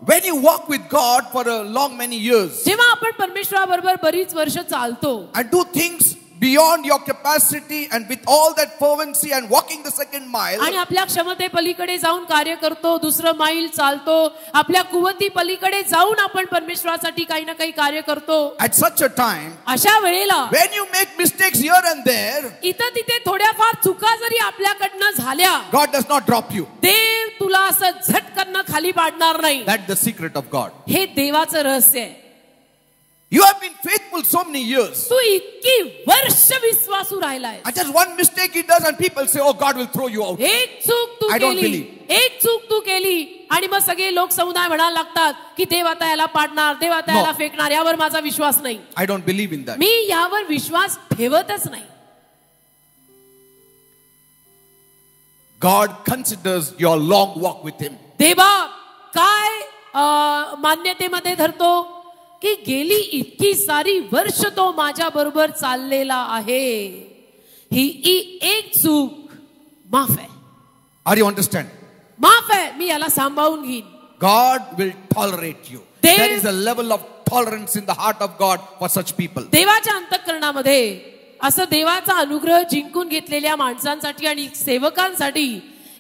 when you walk with God for a long many years जेव्हा आपण परमेश्वराबरोबर बरीच वर्ष चालतो and do things beyond your capacity and with all that fervency and walking the second mile, आणि आपल्या क्षमते पलीकडे जाऊन कार्य करतो, दुसरं मैल चालतो, आपल्या कुवती पलीकडे जाऊन आपण परमेश्वरासाठी काही ना काही कार्य करतो, at such a time, अशा वेळेला when you make mistakes here and there, इथं तिथे थोड्याफार चुका जरी आपल्याकडनं झाल्या, God does not drop you. देव तुला असं झटकन खाली पाडणार नाही. That's the secret of God. हे देवाचं रहस्य आहे. You have been faithful so many years. तू इतकी वर्ष विश्वासू राहिलाय. And just one mistake he does and people say, oh, God will throw you out. एक चूक तू I don't केली, believe. एक चूक तू केली आणि मग सगळे लोक समुदाय म्हणायला लागतात की देव आता याला पाडणार, देव आता याला फेकणार. यावर माझा विश्वास नाही. I don't believe in that. मी यावर विश्वास ठेवतच नाही. God considers your long walk with him. देवा काय मान्यतेमध्ये धरतो की गेली इतकी सारी वर्ष तो माझ्या बरोबर चाललेला आहे, ही एक चूक माफ आहे. Are you understand? माफ आहे, मी याला सांभाळून घेईन. God will tolerate you. Dev- There is a level of tolerance in the heart of God for such people. देवाच्या अंतःकरणामध्ये असं देवाचा अनुग्रह जिंकून घेतलेल्या माणसांसाठी आणि सेवकांसाठी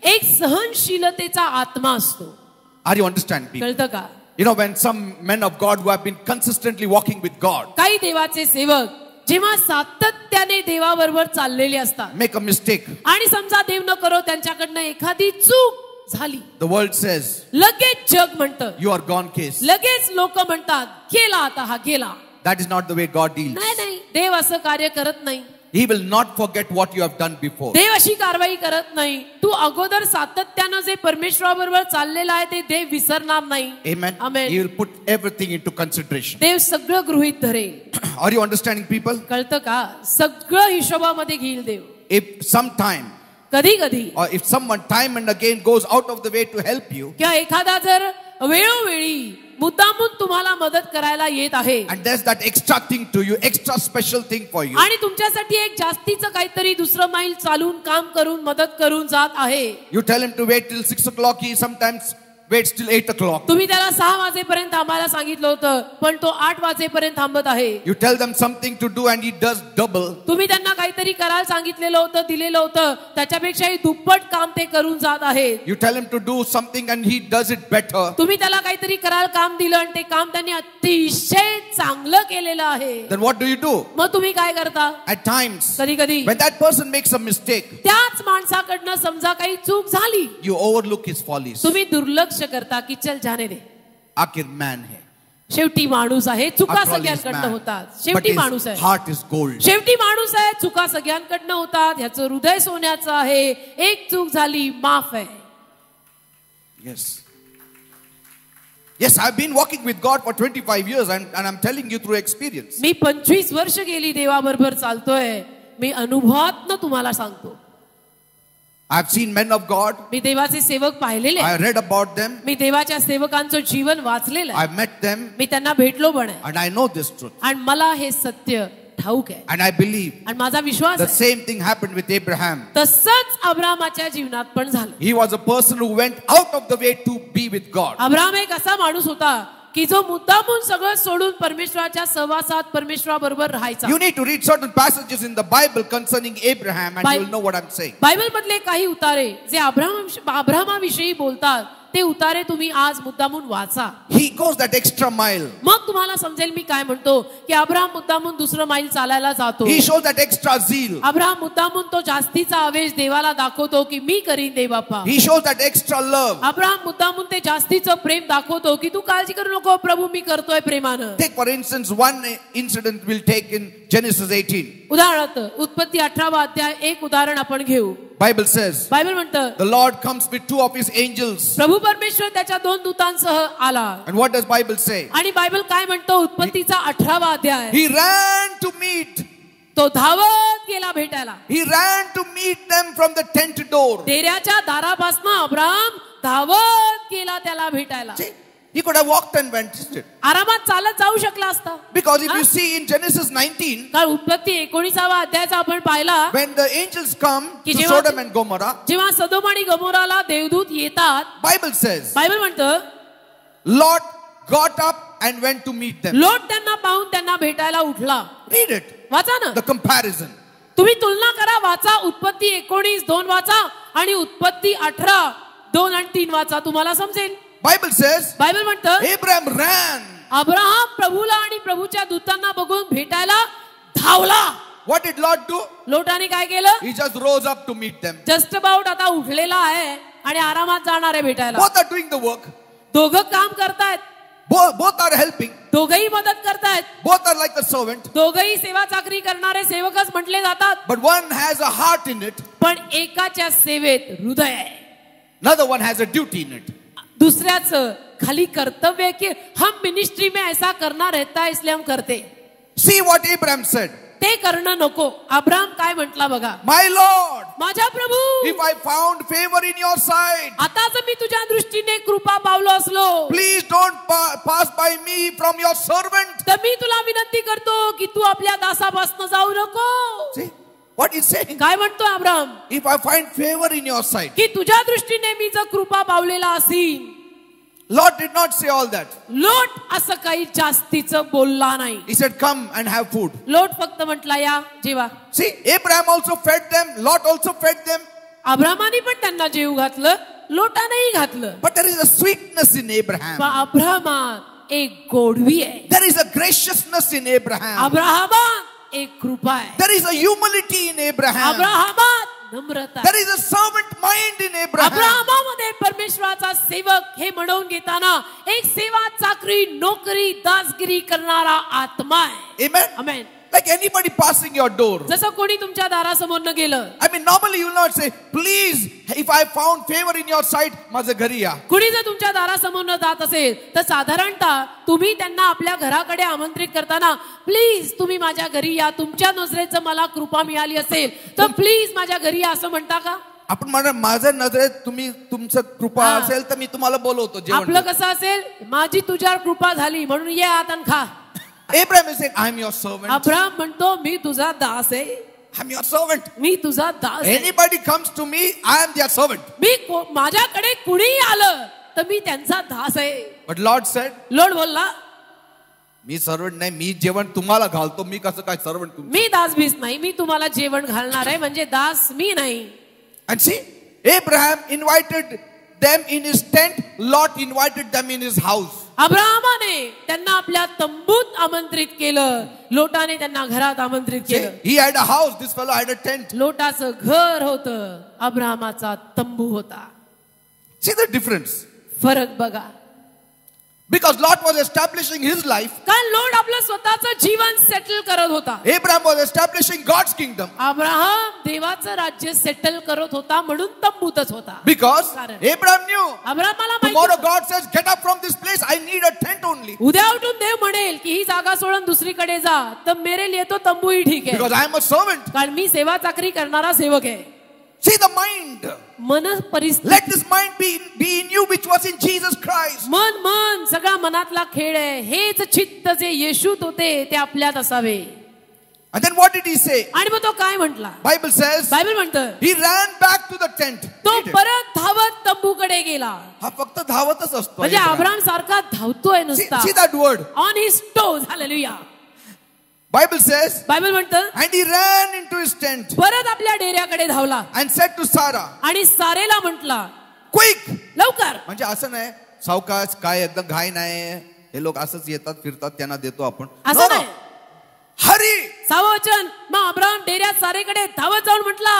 एक सहनशीलतेचा आत्मा असतो. Are you understand, people? कळतं का? You know, when some men of God who have been consistently walking with God काही देवाचे सेवक जेव्हा सातत्याने देवाबरोबर चाललेले असतात make a mistake, आणि समजा देव न करो त्यांच्याकडनं एखादी चूक झाली, the world says, लगेच जग म्हणतं, you are gone case. लगेच लोक म्हणतात गेला आता हा गेला. That is not the way God deals. नाही नाही, देव असं कार्य करत नाही. He will not forget what you have done before. देव अशी कारवाई करत नाही. तू अगोदर सातत्यानं जे परमेश्वराबरोबर चाललेलं आहे ते देव विसरणार नाही. Amen. Amen. He will put everything into consideration. देव सगळं गृहीत धरेल. Are you understanding, people? कळतं का? सगळं हिशोबामध्ये घेईल देव. If sometime कधी कधी or if someone time and again goes out of the way to help you, किंवा एखादा जर वेळोवेळी मुद्दामून तुम्हाला मदत करायला येत आहे. And there's that extra thing to you, extra special thing for you. आणि तुमच्यासाठी एक जास्तीचं काहीतरी दुसरं मैल चालून काम करून मदत करून जात आहे. You tell him to wait till 6 o'clock, he sometimes waits till 8 o'clock. तुम्ही त्याला 6 वाजेपर्यंत थांबायला सांगितलं होतं, पण तो 8 वाजेपर्यंत थांबत आहे. You tell them something to do and he does double. तुम्ही त्यांना काहीतरी करायला सांगितलेलं होतं, दिलेलं होतं, त्याच्यापेक्षाही दुप्पट काम ते करून जात आहेत. You tell him to do something and he does it better. तुम्ही त्याला काहीतरी करायला काम दिलं आणि ते काम त्यांनी अतिशय चांगलं केलेलं आहे. Then what do you do? मग तुम्ही काय करता? At times, कधी कधी when that person makes a mistake, त्याच माणसाकडनं समजा काही चूक झाली, you overlook his follies. तुम्ही दुर्लक्ष करता की चल जाने दे, आखिर man है. शेवटी माणूस आहे, चुका After all, he is सगळ्यांकडनं man. होतात. But शेवटी his माणूस आहे, heart is gold. शेवटी माणूस आहे, चुका सगळ्यांकडनं होतात. ह्याचं हृदय सोन्याचं आहे. एक चूक झाली, माफ आहे. Yes. Yes, I've been walking with God for 25 years and I'm telling you through experience. मी 25 वर्ष गेली देवाबरोबर चालतोय. मी अनुभवातनं तुम्हाला सांगतो. I've seen men of God. मी देवाचे सेवक पाहिलेले, I read about them. मी देवाच्या सेवकांचं जीवन वाचलेलं आहे. I've met them मी त्यांना भेटलो पण आहे. and I know this truth. आणि मला हे सत्य ठाऊक आहे And I believe आणि माझा विश्वास the आहे. same thing happened with Abraham. तसंच अब्रामाच्या जीवनात पण झालं. He was a person who went out of the way to be with God. Abram एक असा माणूस होता की जो मुद्दामून सगळं सोडून परमेश्वराच्या सहवासात परमेश्वराबरोबर राहायचा. You need to read certain passages in the Bible concerning Abraham and you'll know what I'm saying. Bible मधले काही उतारे जे अब्रामाविषयी बोलतात, ते उतारे तुम्ही आज मुद्दामून वाचा. He goes that extra mile. मग तुम्हाला समजेल मी काय म्हणतो, की अब्राम मुद्दामून दुसरं मैल चालायला जातो. He shows that extra zeal. Abram मुद्दामून तो जास्तीचा आवेश देवाला दाखवतो की मी करीन दे बाप्पा. He shows that extra love. Abram मुद्दामून ते जास्तीचं प्रेम दाखवतो की तू काळजी करू नको प्रभू, मी करतोय प्रेमानं. Take for instance one incident we'll take in Genesis 18. उदाहरणार्थ उत्पत्ती 18वा अध्याय एक उदाहरण आपण घेऊ. Bible says बायबल म्हणतं, the Lord comes with 2 of his angels. प्रभू परमेश्वर त्याच्या 2 दूतांसह आला. And what does Bible say? आणि बायबल काय म्हणतो? उत्पत्तीचा 18वा अध्याय, He ran to meet. तो धावत गेला भेटायला. He ran to meet them from the tent door. डेऱ्याच्या दारापासून अब्राम धावत गेला त्याला भेटायला. See, he could have walked and went. आरामात चालत जाऊ शकला असता. Because if you see in Genesis 19, कारण उत्पत्ती 19वा अध्यायाचा आपण पाहिला, when the angels come की to जेव्हा- Sodom and Gomorrah, जेव्हा सदोम आणि गमोराला देवदूत येतात, Bible says बायबल म्हणतं Lot got up and went to meet them. लोट त्यांना पाहून त्यांना भेटायला उठला. Read it. वाचा ना, The comparison. तुम्ही तुलना करा. वाचा उत्पत्ती 19:2 वाचा आणि उत्पत्ती 18:2 आणि 3 वाचा, तुम्हाला समजेल. Bible says बायबल म्हणतं Abraham ran. अब्राहम प्रभूला आणि प्रभूच्या दूतांना बघून भेटायला धावला. What did Lot do? लोटाने काय केलं? He just rose up to meet them. Just about आता उठलेला आहे आणि आरामात जाणार आहे भेटायला. Both are doing the work. दोघं काम करतायत, Both are helping. दोघही मदत करतायत, Both are like a servant. दोघही सेवा चाकरी करणारे सेवकच म्हटले जातात. But one has a heart in it. पण एकाच्या सेवेत हृदय आहे, Another one has a duty in it. दुसऱ्याचं खाली कर्तव्य आहे की हम मिनिस्ट्री में ऐसा करना रहता है इसलिए हम करते. See what Abraham said. ते करणं नको. अब्राम काय म्हटला बघा, My Lord, माझ्या प्रभू, if I found favor in your sight, आता जर मी तुझ्या दृष्टीने कृपा पावलो असलो, please don't pass by me from your servant. तर मी तुला विनंती करतो की तू आपल्या दासापासून जाऊ नको. See what he's saying? काय म्हणतो Abram? If I find favor in your sight. की तुझ्या दृष्टीने मी जर कृपा पावलेला असीन. Lot did not say all that. लोट असं काही जास्तीचं बोलला नाही. He said, come and have food. लोट फक्त म्हटला या जेवा. See, Abraham also fed them. Lot also fed them. अब्रामाने पण त्यांना जेवू घातलं, लोटानेही घातलं. But there is a sweetness in Abraham. पण अब्रामात एक गोडवी आहे. There is a graciousness in Abraham. अब्रामात एक कृपा आहे. There is a humility in Abraham. अब्रामात नम्रता आहे. There is a servant mind in Abraham. अब्रामामध्ये परमेश्वराचा सेवक हे म्हणून घेताना एक सेवा चाकरी नोकरी दासगिरी करणारा आत्मा आहे. Amen. Amen. Like anybody passing your door. जसं कोणी तुमच्या दारासमोर न गेलं, I mean, normally you will not say, please, if I found favor in your sight, माझ्या घरी या. कुणी जर तुमच्या दारासमोर न जात असेल तर साधारणतः तुम्ही त्यांना आपल्या घराकडे आमंत्रित करताना प्लीज तुम्ही माझ्या घरी या, तुमच्या नजरेचं मला कृपा मिळाली असेल तर प्लीज माझ्या घरी या असं म्हणता का? आपण म्हणा माझ्या नजरेत तुम्ही तुमचं कृपा हा. असेल तर मी तुम्हाला बोलवतो जेवण आपलं कसं असेल, माझी तुझ्यावर कृपा झाली म्हणून ये आत आणि खा. Abraham is saying, I am your servant. Abraham म्हणतो मी तुझा दास आहे, I am your servant. मी तुझा दास आहे. Anybody comes to me, I am their servant. माझ्याकडे कुणीही आलं तर मी त्यांचा दास आहे. But Lord said, लोड बोलला, मी सर्वंट नाही, मी जेवण तुम्हाला घालतो, मी कसं काय सर्वंट तुमचं. मी दास बीस नाही, मी तुम्हाला जेवण घालणार आहे, म्हणजे दास मी नाही. And see, Abraham invited them in his tent, Lot invited them in his house. अब्राहमाने त्यांना आपल्या तंबूत आमंत्रित केलं, लोटाने त्यांना घरात आमंत्रित See, केलं. he had a house, this fellow had a tent. लोटाचं घर होतं, अब्राहमाचा तंबू होता. See the difference. फरक बघा. Because Lot was establishing his life, कारण लोट आपलं स्वतःचं जीवन सेटल करत होता. Abraham was establishing God's kingdom. Abraham देवाचं राज्य सेटल करत होता म्हणून तंबूतच होता. Because Abraham knew, अब्राहमाला tomorrow माहिती God says, get up from this place, I need a tent only. उद्या उठून देव म्हणेल की ही जागा सोडून दुसरीकडे जा, तर मेरे लिए तो तंबू ही ठीक है, Because I am a servant. कारण मी सेवा चाकरी करणारा सेवक आहे. See the mind. मन परिस्थिती, Let this mind be in you which was in Jesus Christ. मन सगळा मनातला खेळ आहे. हेच चित्त जे येशूत होते ते आपल्यात असावे. And then what did he say? आणि मग तो काय म्हटला? Bible says, बायबल म्हणतं he ran back to the tent. तो परत धावत तंबूकडे गेला. हा फक्त धावतच असतो. म्हणजे अब्राहम सारखा धावतोय See, नुसता, see that word. On his toes. Hallelujah. Bible says, Bible म्हणतं and he ran into his tent परत आपल्या डेऱ्याकडे धावला and said to Sarah, आणि सारेला म्हटला, quick. लवकर. म्हणजे असं नाही सावकाश काय एकदम घाई नाही, हे लोक असंच येतात फिरतात त्यांना देतो आपण, असं नाही. हरी. सावचन. मग अब्राहम डेऱ्यात सारेकडे धावत जाऊन म्हटला,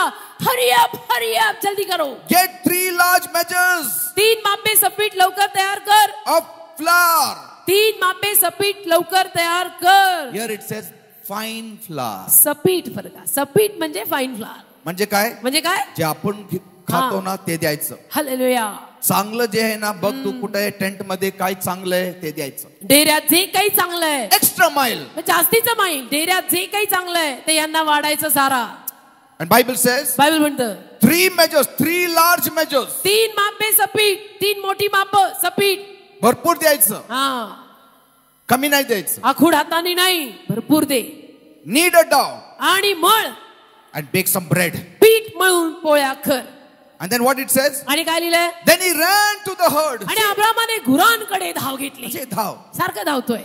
हरी अप जल्दी करो. Get 3 large measures 3 मापे सपीट लवकर तयार कर. of flour. 3 मापे सपीट लवकर तयार कर. Here it says fine flour. सपीट फरक. सपीट म्हणजे फाईन फ्लावर. म्हणजे काय? म्हणजे काय? जे आपण खातो ना ते द्यायचं. हालेलुया. चांगलं जे आहे ना, बघ तू कुठे टेंट मध्ये काय चांगलं आहे ते द्यायचं. डेऱ्यात जे काही चांगलं आहे, एक्स्ट्रा माइल, जास्तीचं माईल. डेऱ्यात जे काही चांगलं आहे ते यांना वाढायचं सारा. And Bible says, बायबल म्हणतं 3 measures, 3 large measures. 3 मापे सपीट, 3 मोठी माप सपीट. भरपूर द्यायचं, हा, कमी नाही द्यायचं. आखूड हाताने नाही, भरपूर दे. Knead a dough आणि मळ, and bake some bread. पीठ मळून पोळ्या कर. And then what it says? आणि काय लिहिलंय? Then he ran to the herd. आणि अब्राहमाने गुरांकडे धाव घेतली. म्हणजे धाव. सारखं धावतोय,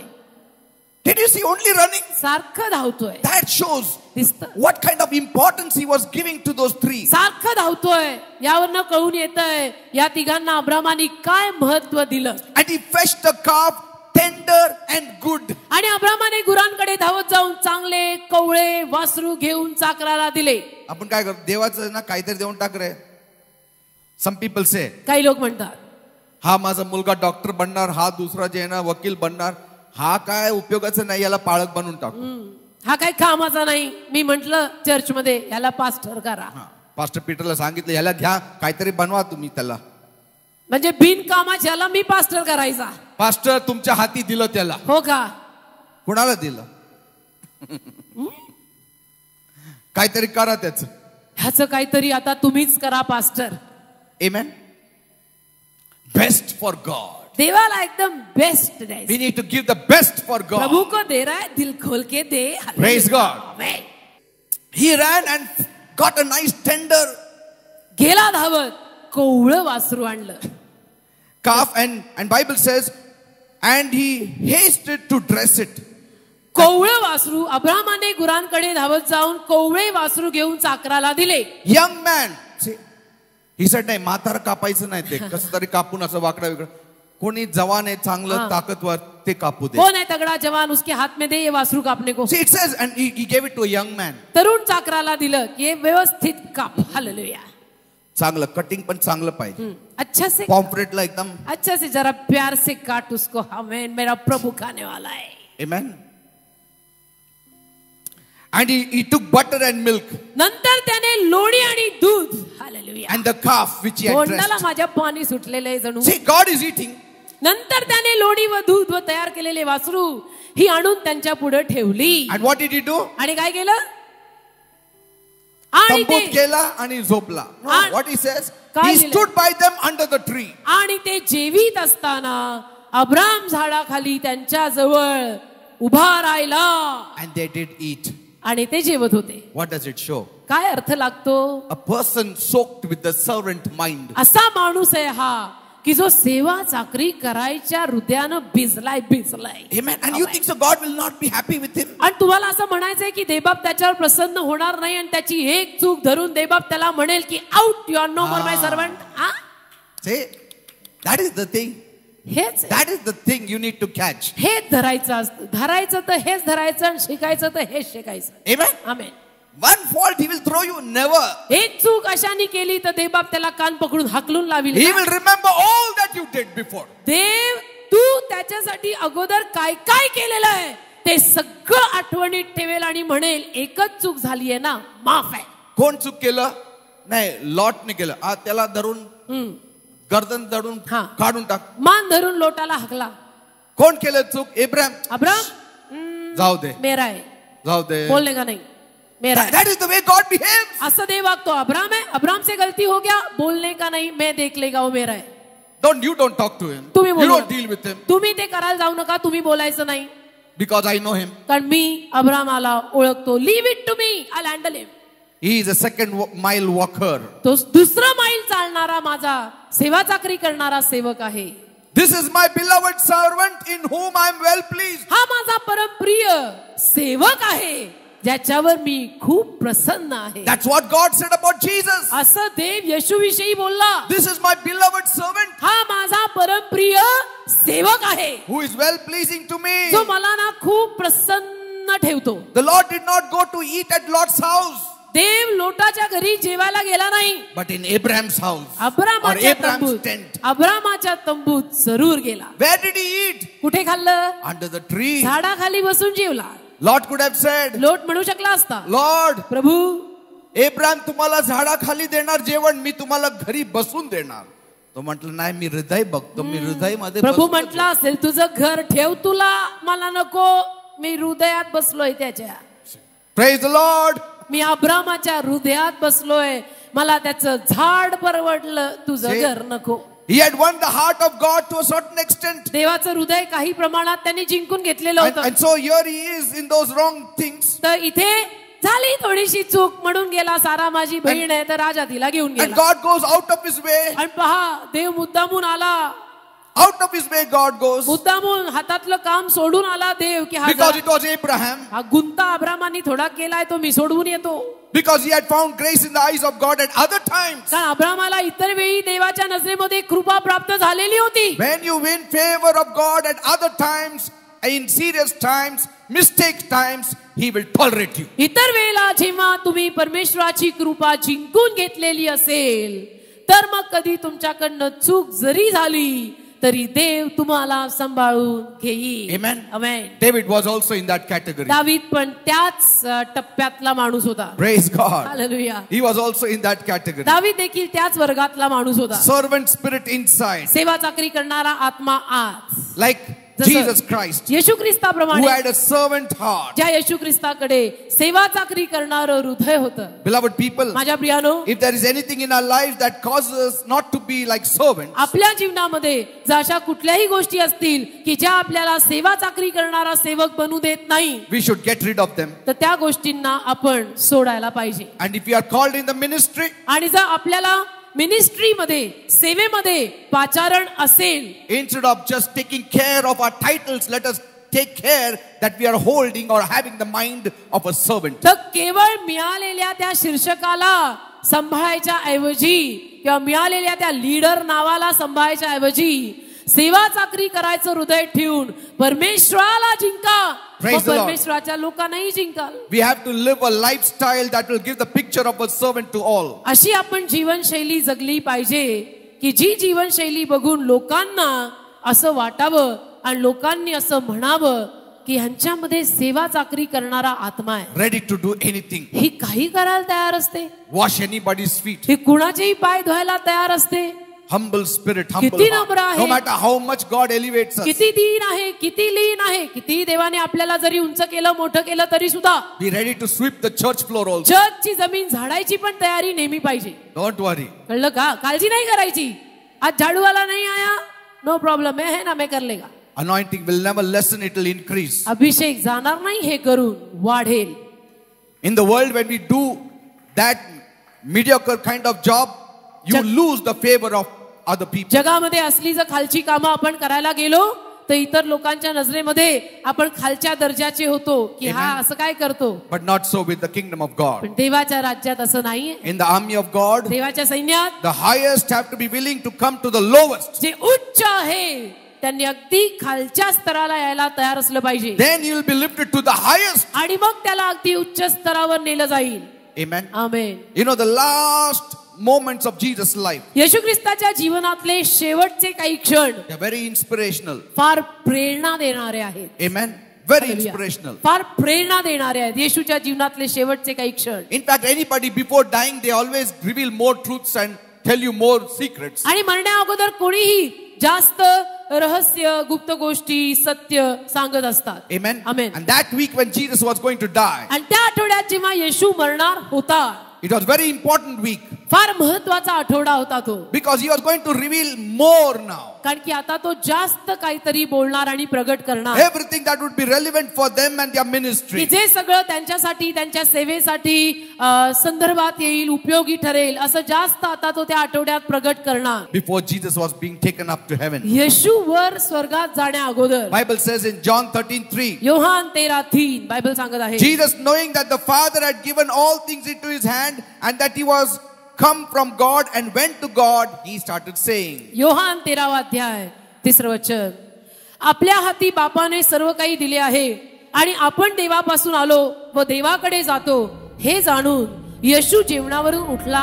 Did you see only running? सारखं धावतोय. That shows दिसतं what kind of importance he was giving to those 3. सारखं धावतोय. यावरनं कळून येतंय या तिघांना अब्राहमाने काय महत्व दिलं. And he fetched the calf tender and good. आणि अब्राहमाने गुरांकडे धावत जाऊन चांगले कवळे वासरू घेऊन चाकराला दिले. आपण काय करतो, देवाचं ना काहीतरी देऊन टाक रे. Some people say, काही लोक म्हणतात, हा माझा मुलगा डॉक्टर बनणार, हा दुसरा जे आहे ना वकील बनणार, हा काय उपयोगाचं नाही, याला पाळक बनवून टाकू. हा काही कामाचा नाही. मी म्हंटल चर्च मध्ये याला पास्टर करा. पास्टर पीटरला सांगितलं याला घ्या, काहीतरी बनवा तुम्ही त्याला. म्हणजे बिनकामाच्याला मी पास्टर करायचा. पास्टर तुमच्या हाती दिलं त्याला. हो का? कुणाला दिलं? काहीतरी करा त्याचं. ह्याचं काहीतरी आता तुम्हीच करा pastor. Amen. Best for God. देवाला एकदम बेस्ट द्यायचं. We need to give the best for God. प्रभु को दे रहा है, दिल खोल के दे. Praise God. He ran and got a nice tender गेला धावत, कोवळं वासरू आणलं. calf and Bible says, and he hasted to dress it. कोवळं वासरू. अब्राहमाने गुरांकडे धावत जाऊन कोवळे वासरू घेऊन चाकराला दिले. Young man. See, he said नाही म्हातार कापायचं नाही, ते कसं तरी कापून असं वाकडा वेगळं. कोणी जवान आहे चांगलं ताकदवर ते कापू दे. कौन है तगड़ा जवान, उसके हाथ में दे ये वासरू कापने को. See, it says and he gave it to a young man. तरुण चाकराला दिलं की ये व्यवस्थित काप. हालेलुया. चांगलं कटिंग पण चांगलं पाहिजे. अच्छा से, पॉम्फ्रेटला एकदम अच्छा से जरा प्यार से काट उसको. आमेन. मेरा प्रभु खाने वाला है. Amen. And he took butter and milk. नंतर त्याने लोणी आणि दूध. Hallelujah. And the calf which he had तोंडाला dressed. माझ्या पाणी सुटलेलं आहे जणू. See, God is eating. नंतर त्याने लोणी व दूध व तयार केलेले वासरू ही आणून त्यांच्या पुढे ठेवली. And what did he do? आणि काय केलं? आणि तंबूत ते केला आणि झोपला. आणि- What he says? काय He लिहिलंय? stood by them under the tree. आणि ते जेवीत असताना अब्राम झाडाखाली त्यांच्या जवळ उभा राहिला And they did eat. आणि ते जेवत होते. What does it show? काय अर्थ लागतो? A person soaked with the servant mind. असा माणूस आहे हा की जो सेवा चाकरी करायच्या हृदयानं भिजलाय. Amen. And you think so God will not be happy with him? आणि तुम्हाला असं म्हणायचंय की देवबाप त्याच्यावर प्रसन्न होणार नाही आणि त्याची एक चूक धरून देवबाप त्याला म्हणेल की out, you are no more my servant. See, that is the thing. हेच That is the thing you need to catch. हेच धरायचं असतं. धरायचं तर हेच धरायचं आणि शिकायचं तर हेच शिकायचं. Amen. Amen. One fault he will throw you, never. एक चूक अशाने केली तर देवबाप त्याला कान पकडून हाकलून लावील. He will remember all that you did before. देव तू त्याच्यासाठी अगोदर काय काय केलेलं आहे ते सगळं आठवणीत ठेवेल आणि म्हणेल एकच चूक झाली आहे ना, माफ आहे. कोण चूक केलं? नाही, लॉटने केलं. त्याला धरून गर्दन धरून हा. काढून टाक. मान धरून लोटाला हाकला. कोण केलं चूक? इब्राहिम. अब्राम जाऊ दे, मेरा है, जाऊ दे. बोलने का नहीं, मेरा है. That is the way God behaves. असं देव वागतो. अब्राम है, अब्राम से गलती हो गया, बोलने का नहीं, मैं देख लेगा, वो मेरा है. You don't talk to him. तुम्ही You बोलू don't नका. deal with him तुम्ही ते करायला जाऊ नका. तुम्ही बोलायचं नाही. because I know him. कारण मी अब्रामाला ओळखतो. Leave it to me, I handle him. He is a second mile walker. तो दुसरा माईल चालणारा माझा सेवा चाकरी करणारा सेवक आहे. This is my beloved servant in whom I am well pleased. हा माझा परमप्रिय सेवक आहे ज्याच्यावर मी खूप प्रसन्न आहे. That's what God said about Jesus. असं देव येशूविषयी बोलला. This is my beloved servant हा माझा परमप्रिय सेवक आहे who is well pleasing to me. जो मला ना खूप प्रसन्न ठेवतो. The Lord did not go to eat at Lot's house, देव लोटाच्या घरी जेवायला गेला नाही. but in Abraham's house or अब्रामाच्या Abraham's तंबूत, tent. अब्रामाच्या तंबूत जरूर गेला. Where did he eat? कुठे खाल्लं? Under the tree. झाडाखाली बसून जेवला. Lot could have said, लोट म्हणू शकला असता, Lord, प्रभू एब्राहिम तुम्हाला झाडाखाली देणार जेवण, मी तुम्हाला घरी बसून देणार. तो म्हटलं नाही, मी हृदय बघतो, मी हृदयमध्ये प्रभू बसतो. म्हटला असेल तुझं घर ठेव, तुला मला नको, मी हृदयात बसलोय त्याच्या. Praise the Lord. मी अब्रामाच्या हृदयात बसलोय, मला त्याचं झाड परवडलं, तुझं See? घर नको. He had won the heart of God to a certain extent. देवाचं हृदय काही प्रमाणात त्यांनी जिंकून घेतलेलं होतं. And so here he is in those wrong things. तर इथे झाली थोडीशी चूक, म्हणून गेला सारा माझी बहीण आहे, तर राजा तिला घेऊन And गेला. God goes out of his way. आणि पहा, देव मुद्दामून आला. Out of his way God goes. मुद्दामून हातातलं काम सोडून आला देव की हा Because it was Abraham. हा गुंता अब्रामानी थोडा केलाय, तो मी सोडवून येतो. Because he had found grace in the eyes of God at other times. कारण अब्रामाला इतर वेळी देवाच्या नजरेमध्ये कृपा प्राप्त झालेली होती. When you win favor of God at other times, in serious times, mistake times, he will tolerate you. इतर वेळेला जेव्हा तुम्ही परमेश्वराची कृपा जिंकून घेतलेली असेल, तर मग कधी तुमच्याकडनं चूक जरी झाली तरी देव तुम्हाला सांभाळून घेईल. Amen. Amen. David was also in that category. दावीद पण त्याच टप्प्यातला माणूस होता. Praise God. Hallelujah. He was also in that category. दावीद देखील त्याच वर्गातला माणूस होता. Servant spirit inside. सेवा चाकरी करणारा आत्मा आत. Like जसं Jesus Christ, Yeshu who ख्रिस्ताप्रमाणे had a servant heart. ज्या येशू ख्रिस्ताकडे सेवा चाकरी करणारं हृदय होतं. Beloved people, माझ्या प्रियानो, if there is anything in our lives that causes us not to be like servants, आपल्या जीवनामध्ये जर अशा कुठल्याही गोष्टी असतील की ज्या आपल्याला सेवा चाकरी करणारा सेवक बनू देत नाही, we should get rid of them. तर त्या गोष्टींना आपण सोडायला पाहिजे. And if we are called in the ministry, आणि जर आपल्याला मिनिस्ट्रीमध्ये, सेवेमध्ये पाचारण असेल, instead of just taking care of our titles, let us take care that we are holding or having the mind of a servant. तर केवळ मिळालेल्या त्या शीर्षकाला सांभाळायच्या ऐवजी किंवा मिळालेल्या त्या लीडर नावाला सांभाळायच्या ऐवजी सेवा चाकरी करायचं हृदय ठेवून परमेश्वराला जिंका, Praise the Lord. परमेश्वराच्या लोकांनाही जिंकाल. We have to live a lifestyle that will give the picture of a servant to all. अशी आपण जीवनशैली जगली पाहिजे की जी जीवनशैली बघून लोकांना असं वाटावं आणि लोकांनी असं म्हणावं की ह्यांच्यामध्ये सेवा चाकरी करणारा आत्मा आहे. Ready to do anything. ही काही करायला तयार असते, Wash anybody's feet. ही कुणाचेही पाय धुवायला तयार असते, Humble spirit, humble किती नम्र heart. आहे. No matter how much God elevates us, किती दीन आहे, किती लीन आहे, किती देवाने आपल्याला जरी उंच केलं, मोठं केलं तरी सुद्धा be ready to sweep the church floor also. चर्चची जमीन झाडायची पण तयारी नेहमी पाहिजे. Don't worry. कळलं का? काळजी नाही करायची. आज झाडू वाला नहीं आया, नो प्रॉब्लेम, मैं है ना, मैं कर लेगा. Anointing will never lessen, it will increase. अभिषेक जाणार नाही, हे करून वाढेल. In the world, when we do that mediocre kind of job, you lose the favor of other people. जगामध्ये असली जर खालची कामं आपण करायला गेलो तर इतर लोकांच्या नजरेमध्ये आपण खालच्या दर्जाचे होतो की हा असं काय करतो. But not so with the kingdom of God. पण देवाच्या राज्यात असं नाहीये. In the army of God, देवाच्या सैन्यात the highest have to be willing to come to the lowest. जे उच्च आहे त्यांनी अगदी खालच्या स्तराला यायला तयार असलं पाहिजे. Then you will be lifted to the highest. आणि मग त्याला अगदी उच्च स्तरावर नेलं जाईल. Amen. Amen. You know, the last moments of Jesus' life, येशू ख्रिस्ताच्या जीवनातले शेवटचे काही क्षण they are very inspirational. फार प्रेरणा देणारे आहेत. Amen. Very Hallelujah. inspirational. फार प्रेरणा देणारे आहेत येशूच्या जीवनातले शेवटचे काही क्षण. In fact, anybody before dying, they always reveal more truths and tell you more secrets. आणि मरण्या अगोदर कोणीही जास्त रहस्य, गुप्त गोष्टी, सत्य सांगत असतात. Amen. Amen. And that week when Jesus was going to die, आणि त्या आठवड्यात जेव्हा येशू मरणार होता, it was very important week फार महत्वाचा आठवडा होता तो. because he was going to reveal more now. कारण की आता तो जास्त काहीतरी बोलणार आणि प्रगट करणार. Everything that would be relevant for them and their की ministry. जे सगळं त्यांच्यासाठी, त्यांच्या सेवेसाठी संदर्भात येईल, उपयोगी ठरेल असं जास्त आता तो त्या आठवड्यात प्रगट करणार. Before Jesus was being taken up to heaven. येशू वर स्वर्गात जाण्या अगोदर. Bible says in John 13:3, योहान 13:3 बायबल सांगत आहे. Jesus, knowing that the Father had given all things into his hand and that he was come from God and went to God, he started saying. Yohan 13वा अध्याय 3रं वचन. आपल्या हाती बापाने सर्व काही दिले आहे आणि आपण देवापासून आलो व देवाकडे जातो हे जाणून येशू जेवणावरून उठला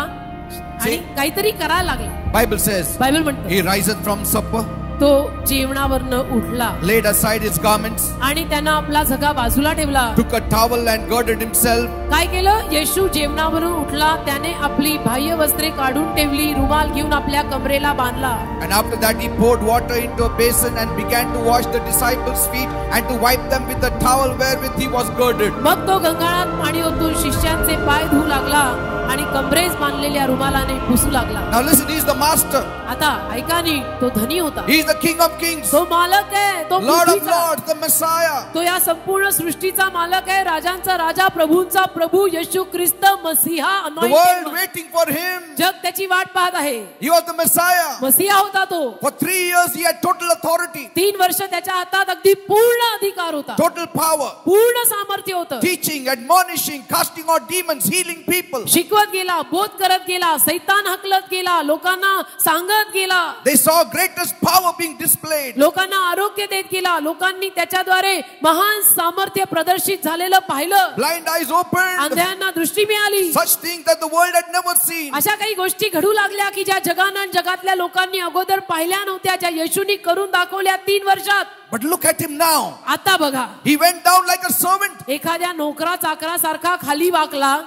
आणि काहीतरी करायला लागला. Bible says, बायबल म्हणतो he riseth from supper, तो जेवणावरनं उठला laid aside his garments, आणि त्यानं आपला झगा बाजूला ठेवला. took a towel and girded himself. काय केलं? येशू जेवणावरून उठला, त्याने आपली बाह्य वस्त्रे काढून ठेवली, रुमाल घेऊन आपल्या कमरेला बांधला. And after that he poured water into a basin and began to wash the disciples' feet and to wipe them with the towel wherewith he was girded. मग तो गंगाळात पाणी ओतून शिष्यांचे पाय धुवू लागला आणि कमरेस बांधलेल्या रुमालाने पुसू लागला. Now listen, he is the master. आता ऐका नी, तो धनी होता. He is the King of Kings, तो मालक आहे, तो Lord of पृथ्वीचा. Lords, the Messiah. तो या संपूर्ण सृष्टीचा मालक आहे, राजांचा राजा, प्रभूंचा प्रभू, येशू ख्रिस्त मसीहा. The world waiting for him. जग त्याची वाट पाहत आहे. He was the Messiah. मसीहा होता तो. For 3 years he had total authority, 3 वर्ष त्याच्या हातात अगदी पूर्ण अधिकार होता, total power, पूर्ण सामर्थ्य होतं. teaching, admonishing, casting out demons, healing people. शिकवत गेला, बोध करत गेला, सैतान हकलत गेला, लोकांना सांगत गेला. They saw greatest power being displayed. लोकांना आरोग्य देत गेला. लोकांनी त्याच्याद्वारे महान सामर्थ्य प्रदर्शित झालेलं पाहिलं. Blind eyes opened. अंध्यांना दृष्टी मिळाली. Such things that the world had never seen. अशा काही गोष्टी घडू लागल्या की ज्या जगानं आणि जगातल्या लोकांनी अगोदर पाहिल्या नव्हत्या, ज्या येशूनी करून दाखवल्या 3 वर्षात. But look at him now. आता बघा, He went down like a servant. एखाद्या नोकरा चाकरासारखा खाली वाकला.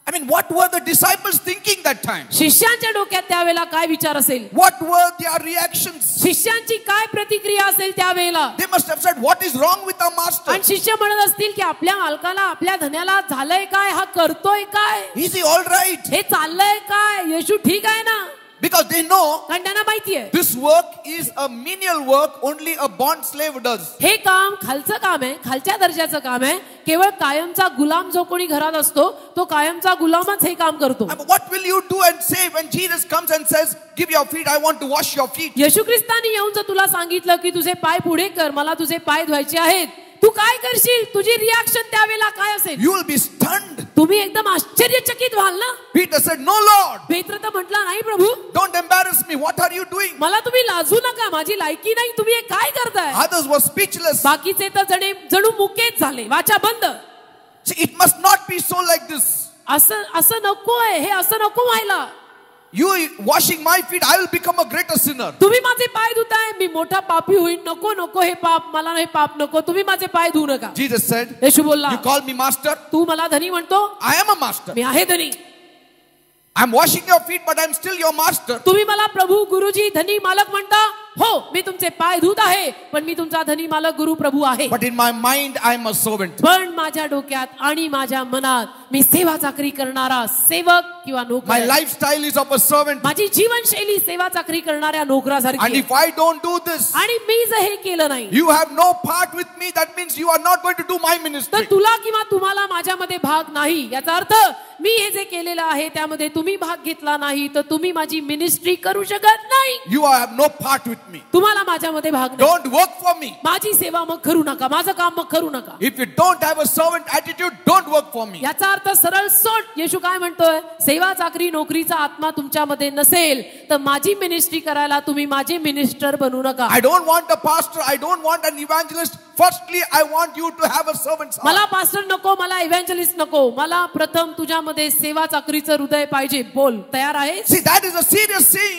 I mean, what were the disciples thinking that time? शिष्यांच्या डोक्यात त्यावेळेला काय विचार असेल? What were their reactions? शिष्यांची काय प्रतिक्रिया असेल त्यावेळेला? They must have said, what is wrong with our master? आणि शिष्य म्हणत असतील की आपल्या मालकाला, आपल्या धन्याला झालंय काय? हा करतोय काय? Is he all right? हे चाललंय काय? येशू ठीक आहे ना? Because they know कारण त्यांना माहितीये this work is a menial work only a bond slave does. हे काम खालचं काम आहे, खालच्या दर्जाचं काम आहे. केवळ कायमचा गुलाम जो कोणी घरात असतो तो कायमचा गुलामच हे काम करतो. What will you do and say when Jesus comes and says, give your feet, I want to wash your feet? येशू ख्रिस्तानी येऊन जर तुला सांगितलं की तुझे पाय पुढे कर, मला तुझे पाय धुवायचे आहेत, तू काय करशील? तुझी रिॲक्शन त्यावेळेला काय असेल? You will be stunned. तुम्ही एकदम आश्चर्यचकित व्हाल ना. Peter said, no Lord. पेत्र तर म्हटला, नाही प्रभू, Don't embarrass me. What are you doing? मला तुम्ही लाजू नका, माझी लायकी नाही, तुम्ही हे काय करताय? Others were speechless. बाकीचे तर जणू मुकेच झाले, वाचा बंद. See, it must not be so like this. असं नको आहे, हे असं नको व्हायला. You washing my feet, I will become a greater sinner. तुम्ही माझे पाय धुताय, मी मोठा पापी होईन. नको नको, हे पाप, मला हे पाप नको, तुम्ही माझे पाय धुवू नका. Jesus said, येशू बोलला, you call me master? तू मला धनी म्हणतो, I am a master. मी आहे धनी. I'm washing your feet, but I'm still your master. तुम्ही मला प्रभू गुरुजी धनी मालक म्हणता, हो मी तुमचे पाय धुत आहे, पण मी तुमचा धनी मालक गुरु प्रभू आहे. But in my mind, I'm a servant. पण माझ्या डोक्यात आणि माझ्या मनात मी सेवा चाकरी करणारा सेवक किंवा My नोकर. lifestyle is of a servant. माझी जीवनशैली सेवा चाकरी करणाऱ्या नोकरासारखी And आहे. if I don't do this, आणि मी जर हे केलं नाही you have no part with me. That means you are not going to do my तर ministry. तुला किंवा तुम्हाला माझ्यामध्ये भाग नाही. याचा अर्थ मी हे जे केलेलं आहे त्यामध्ये तुम्ही भाग घेतला नाही तर तुम्ही माझी मिनिस्ट्री करू शकत नाही. You have no part with me. तुम्हाला माझ्यामध्ये भाग नाही. Don't work for me. माझी सेवा मग करू नका, माझं काम मग करू नका. If you don't have a servant attitude, don't work for me. याचा अर्थ सरळ सोड. येशू काय म्हणतोय, सेवा चाकरी नोकरीचा आत्मा तुमच्यामध्ये नसेल तर माझी मिनिस्ट्री करायला तुम्ही माझे मिनिस्टर बनू नका. I don't want a pastor. I don't want an evangelist. Firstly, I want you to have a servant's मला heart. पास्टर नको, मला इव्हँजलिस्ट नको, मला प्रथम तुझ्यामध्ये सेवा चाकरीचं हृदय पाहिजे. बोल, तयार आहे? See, that is a serious thing.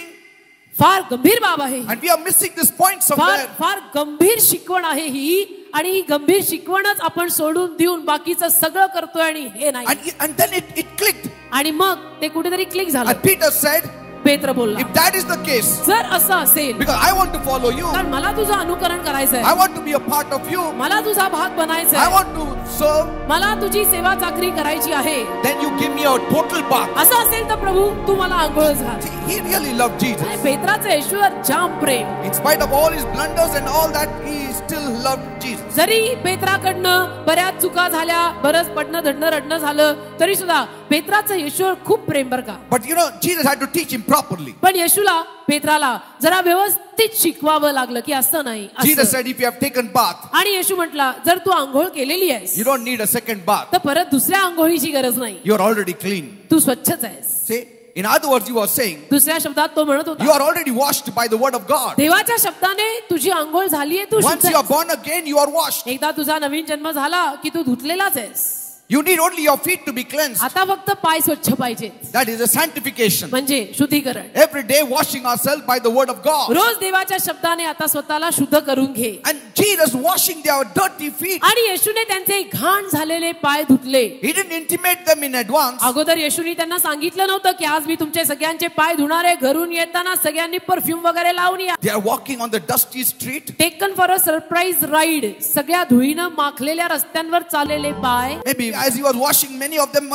फार गंभीर बाब आहे. And we are missing this point फार somewhere. फार गंभीर शिकवण आहे ही. आणि ही गंभीर शिकवणच आपण सोडून देऊन बाकीचं सगळं करतोय आणि हे नाही. And then it clicked. आणि मग ते कुठेतरी क्लिक झालं. And Peter said, पेत्र बोलला, if that is the case, जर असं असेल because I want to follow you, तर मला तुझं अनुकरण करायचंय, I want to be a part of you, मला तुझा भाग I बनायचंय, want to serve, मला तुझी सेवा चाकरी करायची आहे. then you give me a total bath. असं असेल तर प्रभू तू मला आंघोळ घाल. See, he really loved Jesus. आणि पेत्राचं येशूवर जाम प्रेम. In spite of all his blunders and all that, he still loved Jesus. जरी पेत्राकडनं बऱ्याच चुका झाल्या, बरंच पडणं धडणं रडणं झालं तरी सुद्धा पेत्राचं येशूवर खूप प्रेम बरं का. But you know, Jesus had to teach him properly. पण येशूला पेत्राला जरा व्यवस्थित शिकवावं लागलं की असं नाही Jesus असं. said, if you have taken bath, आणि येशू म्हटला, जर तू आंघोळ केलेली आहेस you don't need a second bath. तर परत दुसऱ्या आंघोळीची गरज नाही, You are already clean. तू स्वच्छच आहेस. See, in other words, you are saying, दुसऱ्या शब्दात तो म्हणत you होता, are already washed by the word of God. देवाच्या शब्दाने तुझी आंघोळ झालीये, तू Once शुद्ध you are आहेस. born again, you are washed. एकदा तुझा नवीन जन्म झाला की तू धुतलेलाच आहेस. You need only your feet to be cleansed. आता फक्त पाय स्वच्छ पाहिजे, That is a sanctification. म्हणजे शुद्धीकरण. Every day washing ourselves by the word of God. रोज देवाच्या शब्दाने आता स्वतःला शुद्ध करून घे. And Jesus washing their dirty feet. आणि येशूने त्यांचे घाण झालेले पाय धुतले. He didn't intimate them in advance. अगोदर येशूनी त्यांना सांगितलं नव्हतं की आज मी तुमचे सगळ्यांचे पाय धुणार आहे, घरून येताना सगळ्यांनी परफ्यूम वगैरे लावून या. They are walking on the dusty street. Taken for a surprise ride. सगळ्या धुळीनं माखलेल्या रस्त्यांवर चाललेले पाय. Maybe as he was washing, many of them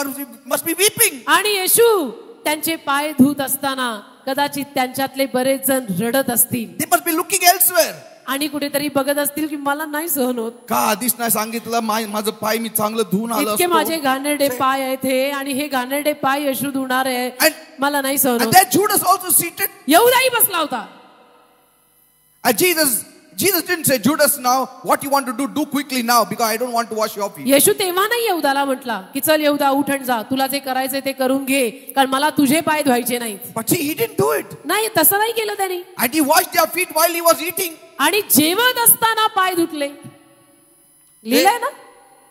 must be weeping. आणि येशू त्यांचे पाय धुत असताना कदाचित त्यांच्यातले बरेच जण रडत असतील They must be looking elsewhere. आणि कुठेतरी बघत असतील की मला नाही सहन होत, का आधीच नाही सांगितलं माझं पाय मी चांगलं धुवून आलो इतके माझे असतो. घाणेरडे पाय आहेत हे, आणि हे घाणेरडे पाय येशू धुणार आहे, And- मला नाही सहन And होत. then Judas also seated. यहूदाही बसला होता. And Jesus didn't say, Judas, now what you want to do quickly now, because I don't want to wash your feet. येशू तेव्हा नाही यहूदाला म्हटला की चल यहूदा उठ आणि जा, तुला जे करायचंय ते करून घे, कारण मला तुझे पाय धुवायचे नाहीत. But see, he didn't do it. नाही, तसं नाही केलं त्यांनी. And he washed their feet while he was eating. आणि जेवत असताना पाय धुतले. लिहिलंय ना,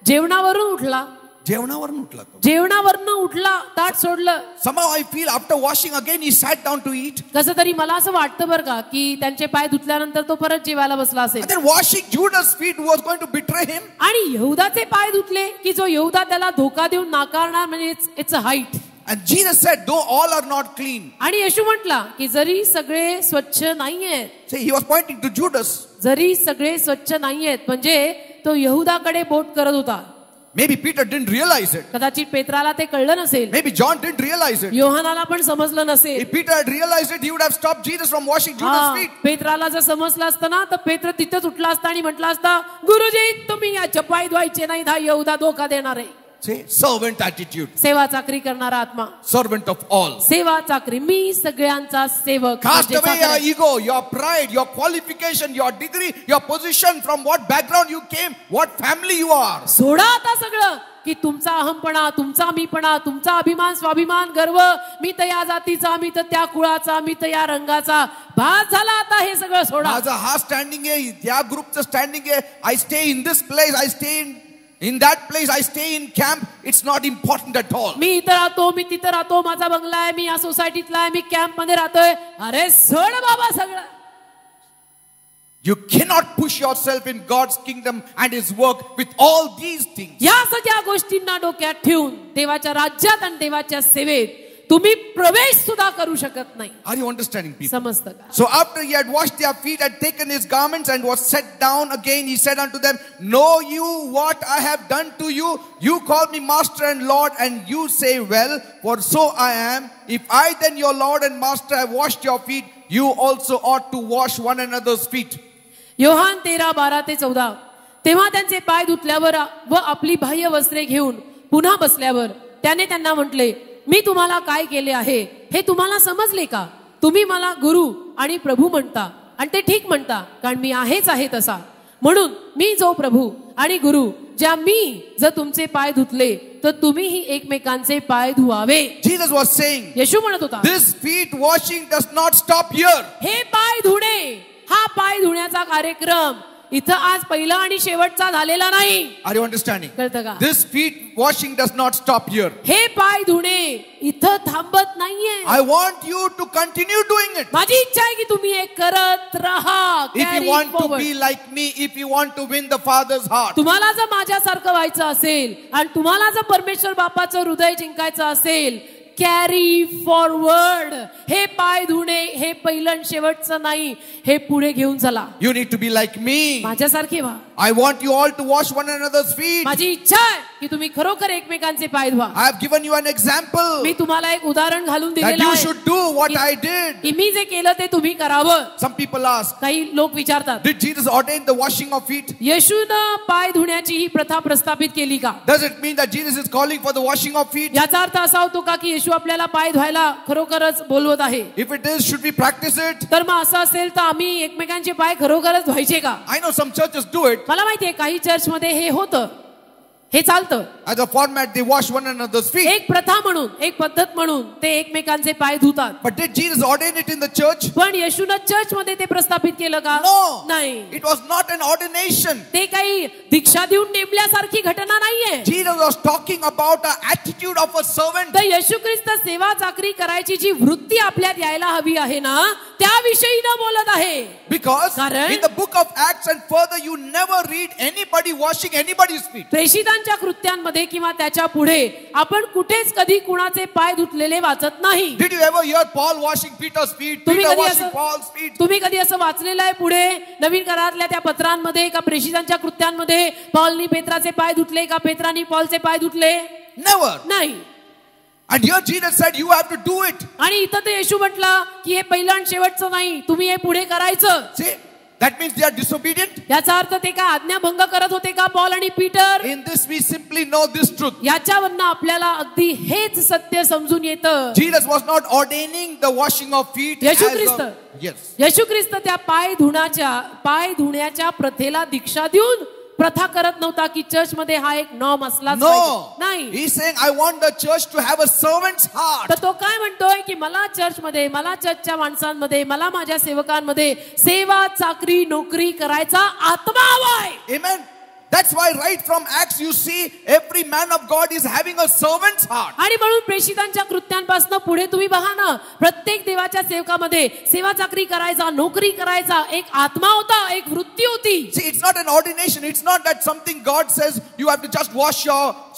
जेवणावरून उठला, जेवणावरून उठला तो. जेवणावरनं उठला, ताट सोडलं. Somehow I feel after washing again he sat down to eat. कसं तरी मला असं वाटतं बरं का की त्यांचे पाय धुतल्यानंतर तो परत जेवायला बसला असेल. And then washing Judas' feet, who was going to betray him. आणि यहूदाचे पाय धुतले की जो यहूदा त्याला धोका देऊन नाकारणार, म्हणजे it's a height. And Jesus said, though all are not clean. आणि येशू म्हटला की जरी सगळे स्वच्छ नाहीयेत, See, he was pointing to Judas. जरी सगळे स्वच्छ नाहीयेत, म्हणजे तो यहूदाकडे बोट करत होता. Maybe Peter didn't realize it. कदाचित पेत्राला ते कळलं नसेल, Maybe John didn't realize it. योहानाला पण समजलं नसेल. If Peter had realized it, he would have stopped Jesus from washing Judas' feet. पेत्राला जर समजलं असतं ना तर पेत्र तिथेच उठला असता आणि म्हटला असता, गुरुजी तुम्ही याचे पाय धुवायचे नाही, हा यहूदा धोका देणार आहे. See, servant attitude. सेवा चाकरी करणारा आत्मा, Servant of all. सेवा चाकरी, मी सगळ्यांचा सेवक. Cast म्हणजे away your चाकर. ego, your pride, your qualification, your degree, your position, from what background you came, what family you are. सोडा आता सगळं, की तुमचा अहमपणा, तुमचा मीपणा, तुमचा अभिमान, स्वाभिमान, गर्व, मी तर या जातीचा, मी तर त्या कुळाचा, मी तर या रंगाचा, भास झाला आता हे सगळं सोडा. माझा हा स्टँडिंग आहे, त्या ग्रुपचं स्टँडिंग आहे. I stay in this place, I stay in that place, I stay in camp. It's not important at all. मी इथं राहतो, मी तिथं राहतो, माझा बंगला आहे, मी या सोसायटीतला आहे, मी कॅम्प मध्ये राहतोय. अरे सोड बाबा सगळं. You cannot push yourself in God's kingdom and His work with all these things. या सगळ्या गोष्टींना डोक्यात ठेवून देवाच्या राज्यात आणि देवाच्या सेवेत तुम्ही प्रवेश सुद्धा करू शकत नाही. Are you understanding, people? समजतं का? So after he had washed their feet, had taken his garments and was set down again, he said unto them, know you what I have done to you? You call me master and Lord, and you say, well, for so I am. If I then your Lord and master have washed your feet, you also ought to wash one another's feet. Yohan 13:12-14. तेव्हा त्यांचे पाय धुतल्यावर व आपली बाह्य वस्त्रे घेऊन पुन्हा बसल्यावर त्याने त्यांना म्हटले, मी तुम्हाला काय केले आहे हे तुम्हाला समजले का? तुम्ही मला गुरु आणि प्रभू म्हणता आणि ते ठीक म्हणता, कारण मी आहेच आहे तसा. म्हणून मी जो प्रभू आणि गुरु, ज्या मी जर तुमचे पाय धुतले तर तुम्हीही एकमेकांचे पाय धुवावे. Jesus was saying, येशू म्हणत होता, this feet washing does not stop here. हे पाय धुणे, हा पाय धुण्याचा कार्यक्रम इथं आज पहिला आणि शेवटचा झालेला नाही. Are you understanding? कळतं का? This feet washing does not stop here. हे पाय धुणे इथं थांबत नाहीये. I want you to continue doing it. माझी इच्छा आहे की तुम्ही हे करत राहा. If you want to be like me, if you want to win the Father's heart. तुम्हाला जर माझ्यासारखं व्हायचं असेल आणि तुम्हाला जर परमेश्वर बापाचं हृदय जिंकायचं असेल, कॅरी फॉरवर्ड. हे पाय धुणे हे पहिलं शेवटचं नाही, हे पुढे घेऊन चला. You need to be like me. माझ्यासारखे व्हा. I want you all to wash one another's feet. माझी इच्छा आहे की तुम्ही खरोखर एकमेकांचे पाय धुवा. I have given you an example मी तुम्हाला एक उदाहरण घालून that दिलेलं you आहे should do what I did. की मी जे केलं ते तुम्ही करावं. Some people ask, काही लोक विचारतात, did Jesus ordain the washing of feet? येशूनं पाय धुण्याची ही प्रथा प्रस्थापित केली का? Does it mean that Jesus is calling for the washing of feet? याचा अर्थ असा होतो का की येशू आपल्याला पाय धुवायला खरोखरच बोलवत आहे? If it is, should we practice it? तर मग असं असेल तर आम्ही एकमेकांचे पाय खरोखरच धुवायचे का? I know some churches do it. मला माहितीये काही चर्च मध्ये हे होतं, हे चालतं. As a format, they wash one another's feet. एक प्रथा म्हणून, एक पद्धत म्हणून ते एकमेकांचे पाय धुतात. But did Jesus ordain it in the church? पण येशूनं चर्च मध्ये ते प्रस्थापित केलं का? No. नाही. It was not an ordination. ते काही दीक्षा देऊन नेमल्यासारखी घटना नाहीये. Jesus was talking about the attitude of a servant. तर येशू ख्रिस्त सेवा चाकरी करायची जी वृत्ती आपल्यात यायला हवी आहे ना, त्याविषयी न बोलत आहे. Because कारण in the book of Acts and further, you never read anybody washing anybody's feet. प्रेषितांच्या कृत्यांमध्ये किंवा त्याच्या पुढे आपण कुठेच कधी कुणाचे पाय धुतलेले वाचत नाही. Did you ever hear Paul washing Peter's feet? तुम्ही Peter कधी washing असं Paul's feet? तुम्ही कधी असं वाचलेलं आहे पुढे नवीन करारातल्या त्या पत्रांमध्ये का प्रेषितांच्या कृत्यांमध्ये पौलनी पेत्राचे पाय धुतले का पेत्रानी पौलचे पाय धुतले? Never. नाही. And here Jesus said, you have to do it. आणि इथं ते येशू म्हटला की हे पहिलं आणि शेवटचं नाही, तुम्ही हे पुढे करायचं. See, that means they are disobedient. याचा अर्थ ते का आज्ञाभंग करत होते का पौल आणि Peter? In this we simply know this truth. याच्यावरनं आपल्याला अगदी हेच सत्य समजून येतं. Jesus was not ordaining the washing of feet. Yeshu as Christ. a- Yes. येशू ख्रिस्त त्या पाय धुण्याच्या प्रथेला दीक्षा देऊन प्रथा करत नव्हता की चर्च मध्ये हा एक नॉर्म असलाच No. पाहिजे. नाही. He's saying, I want the church to have a servant's heart. तर तो काय म्हणतोय की मला चर्चमध्ये, मला चर्चच्या माणसांमध्ये, मला माझ्या सेवकांमध्ये सेवा चाकरी नोकरी करायचा आत्मा हवाय. Amen. That's why right from Acts you see every man of God is having a servant's heart. आणि म्हणून प्रेषितांच्या कृत्यांपासून पुढे तुम्ही बघा ना, प्रत्येक देवाच्या सेवकामध्ये सेवा चाकरी करायचा, नोकरी करायचा एक आत्मा होता, एक वृत्ती होती. See, it's not an ordination. It's not that something God says you have to just wash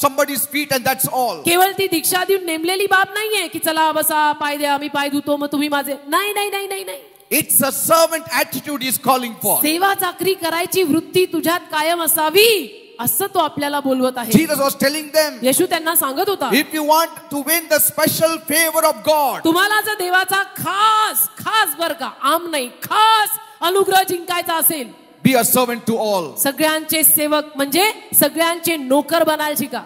somebody's feet and that's all. केवळ ती दीक्षा देऊन नेमलेली बाब नाहीये की चला बसा पाय द्या, मी पाय धुतो मग तुम्ही माझे. नाही नाही नाही नाही नाही. It's a servant attitude he's calling for. सेवा चाकरी करायची वृत्ती तुझ्यात कायम असावी असं तो आपल्याला बोलवत आहे. Jesus was telling them, येशू त्यांना सांगत होता, if you want to win the special favor of God, तुम्हाला जर देवाचा खास बर का, आम नाही, खास अनुग्रह जिंकायचा असेल, be a servant to all. सगळ्यांचे सेवक म्हणजे सगळ्यांचे नोकर बनायला शिका.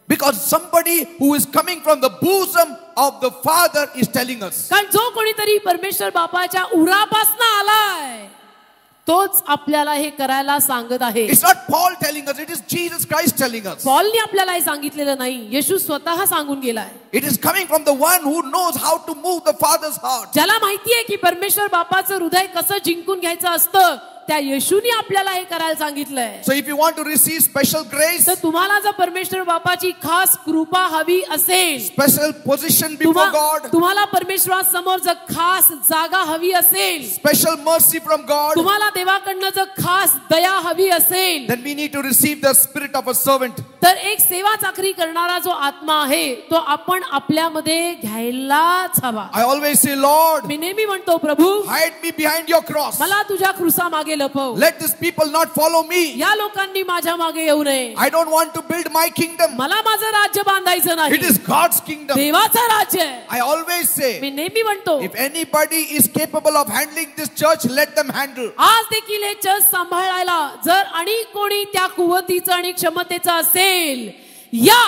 Because somebody who is coming from the bosom of the Father is telling us. कारण जो कोणीतरी परमेश्वर बापाच्या उरापासून आलाय तोच आपल्याला हे करायला सांगत आहे. It's not Paul telling us, it is Jesus Christ telling us. पॉलने आपल्याला हे सांगितलेलं नाही, येशू स्वतः सांगून गेलाय. It is coming from the one who knows how to move the Father's heart. ज्याला माहितीये की परमेश्वर बापाचं हृदय कसं जिंकून घ्यायचं असतं, त्या येशूने आपल्याला हे करायला सांगितलंय. So if you want to receive special grace, तर तुम्हाला जर परमेश्वर बापाची खास कृपा हवी असेल, special position before God, तुम्हाला परमेश्वरासमोर जर खास जागा हवी असेल, special mercy from God, तुम्हाला देवाकडनं जर खास दया हवी असेल, then we need to receive the spirit of a servant. तर एक सेवा चाकरी करणारा जो आत्मा आहे तो आपण आपल्यामध्ये घ्यायलाच हवा. I always say, Lord, मी नेहमी म्हणतो, प्रभू hide me behind your cross. मला तुझ्या क्रूसा मागे लपव. Let these people not follow me. या लोकांनी माझ्या मागे येऊ नये. I don't want to build my kingdom. मला माझं राज्य बांधायचं नाही. It is God's kingdom. देवाचं राज्य आहे. I always say, मी नेहमी म्हणतो, if anybody is capable of handling this church, let them handle. आज देखील हे चर्च सांभाळायला जर आणि कोणी त्या कुवतीचं आणि क्षमतेचं असेल, या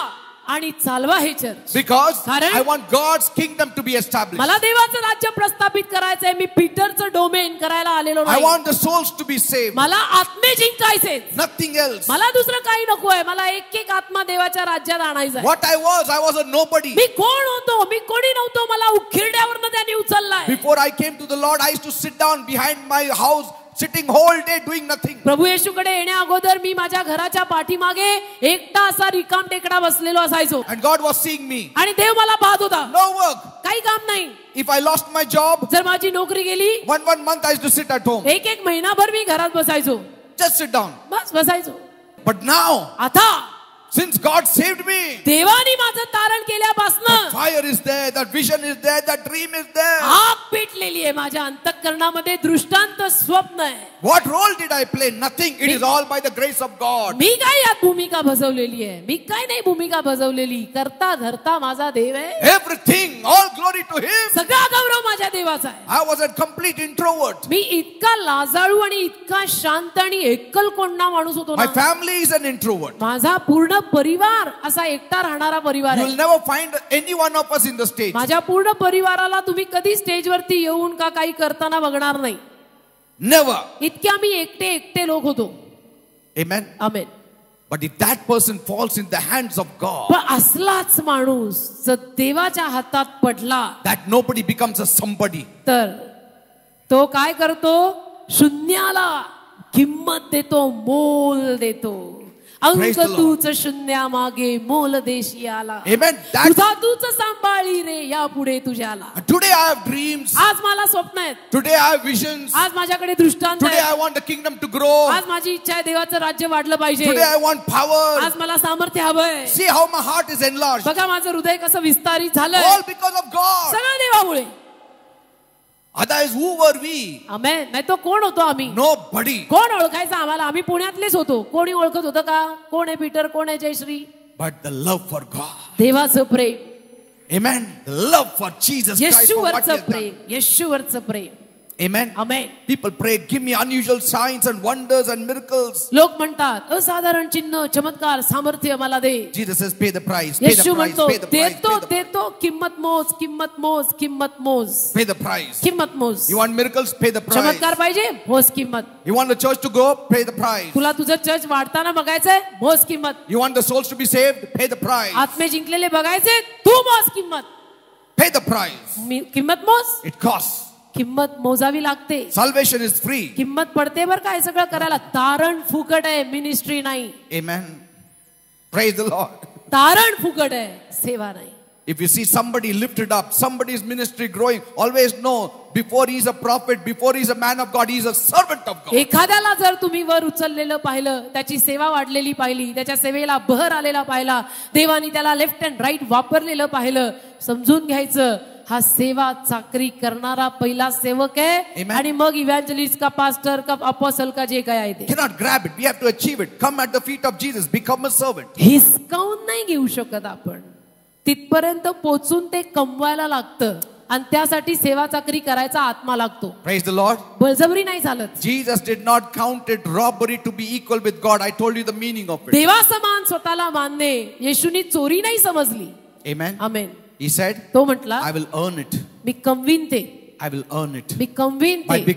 आणि चालवा हे चर्च. Because कारण I want God's kingdom to be established. मला देवाचं राज्य प्रस्थापित करायचंय. मी पीटरचं डोमेन करायला आलेलो I नाही. want the souls to be saved. मला आत्मे जिंकायचे, Nothing else. मला दुसरं काही नकोय. मला एक एक आत्मा देवाच्या राज्यात आणायचा. What I was a nobody. मी कोण होतो? मी कोणी नव्हतो. मला उखिरड्यावरनं त्यांनी उचललाय. Before I came to the Lord, I used to sit down behind my house, sitting whole day doing nothing. प्रभू येशूकडे येण्या अगोदर मी माझ्या घराच्या पाठीमागे एकटा असा रिकाम टेकडा बसलेलो असायचो. And God was seeing me. आणि देव मला पाहत होता. No work. काही काम नाही. If I lost my job, जर माझी नोकरी गेली, one month I used to sit at home. एक महिनाभर मी घरात बसायचो. Just sit down. बस बसायचो. But now, आता since God saved me, देवाने माझं तारण केल्यापासनं that fire is there, that vision is there, that dream is there. आग पेटलेली आहे. माझ्या अंतःकरणामध्ये दृष्टांत स्वप्न आहे. What role did I play? Nothing. It is all by the grace of God. मी काय यात भूमिका बजावलेली आहे? मी काय नाही भूमिका बजावलेली. करता धरता माझा देव आहे. Everything, all glory to Him. सगळा गौरव माझ्या देवाचा आहे. I was a complete introvert. मी इतका लाजाळू आणि इतका शांत आणि एकलकोंडा माणूस होतो My ना. family is an introvert. माझा पूर्ण परिवार असा एकटा राहणारा परिवार You आहे. will never find any one of us in the stage. माझ्या पूर्ण परिवाराला तुम्ही कधी स्टेजवरती येऊन का काही करताना बघणार नाही. Never. इतक्या मी एकटे लोक होतो. Amen. Amen. But if that person falls in the hands of God, पण असलाच माणूस जर देवाच्या हातात पडला, that nobody becomes a somebody. तर तो काय करतो? शून्याला किंमत देतो, मोल देतो. अंक तूच शून्या मागे मोल देशी आला. Amen. तुझा तूच सांभाळी रे या पुढे तुझ्याला. Today I have dreams. आज मला स्वप्न आहेत. Today I have visions. आज माझ्याकडे दृष्टांत Today आहे. I want the kingdom to grow. आज माझी इच्छा आहे देवाचं राज्य वाढलं पाहिजे. Today I want power. आज मला सामर्थ्य हवंय. See how my heart is enlarged. बघा माझं हृदय कसं विस्तारित झालंय. All because of God. सगळं देवामुळे. Otherwise, who were we? आमेन. नाही तो कोण होतो आम्ही? Nobody. कोण ओळखायचं आम्हाला? आम्ही पुण्यातलेच होतो. कोणी ओळखत होतं का? कोण आहे पीटर? कोण आहे Jayashree? But the love for God. देवाचं प्रेम. Amen. The love for Jesus Christ. For what he येशूवरचं has done. Prem. येशूवरचं Prem. Amen. Amen. People pray, give me unusual signs and wonders and miracles. लोक म्हणतात असाधारण चिन्ह, चमत्कार, सामर्थ्य मला दे. Jesus says, pay the price. Pay the Yeshu price. म्हणतो Pay the price. देतो देतो, किंमत मोज, किंमत मोज, किंमत मोज, Pay the price. किंमत मोज. You want miracles? Pay the price. चमत्कार पाहिजे? मोज किंमत. You want the church to grow? Pay the price. तुला तुझं चर्च वाढताना बघायचंय? मोज किंमत. You want the souls to be saved? Pay the price. आत्मे जिंकलेले बघायचे? तू मोज किंमत. Pay the price. किंमत मोज. It costs. किंमत मोजावी लागते. Salvation is free. किंमत पडते बरं का हे सगळं करायला. तारण फुकट आहे, मिनिस्ट्री नाही. Amen. Praise the Lord. तारण फुकट आहे, सेवा नाही. If you see somebody lifted up, somebody's ministry growing, always know before he's a prophet, before he's a man of God, he's a servant of God. एखाद्याला जर तुम्ही वर उचललेलं पाहिलं, त्याची सेवा वाढलेली पाहिली, त्याच्या सेवेला बहर आलेला पाहिला, देवानी त्याला लेफ्ट अँड राईट वापरलेलं पाहिलं, समजून घ्यायचं हा सेवा चाकरी करणारा पहिला सेवक आहे. आणि मग इव्हॅन्जलिस्ट का, पास्टर का, अपोस्टल का, जे काय आहे ते. Cannot grab it. We have to achieve it. Come at the feet of Jesus. Become a servant. हिसकावून नाही घेऊ शकत आपण. तिथपर्यंत पोचून ते कमवायला लागतं. आणि त्यासाठी सेवा चाकरी करायचा आत्मा लागतो. Praise the Lord. बळजबरी नाही चालत. Jesus did not count it robbery to be equal with God. I told you the meaning of it. देवा समान स्वतःला मानणे येशूनी चोरी नाही समजली. Amen. आमेन. He said, तो म्हटला I will earn it. मी कमवीन ते. I will earn it. Me कमवीन By ते.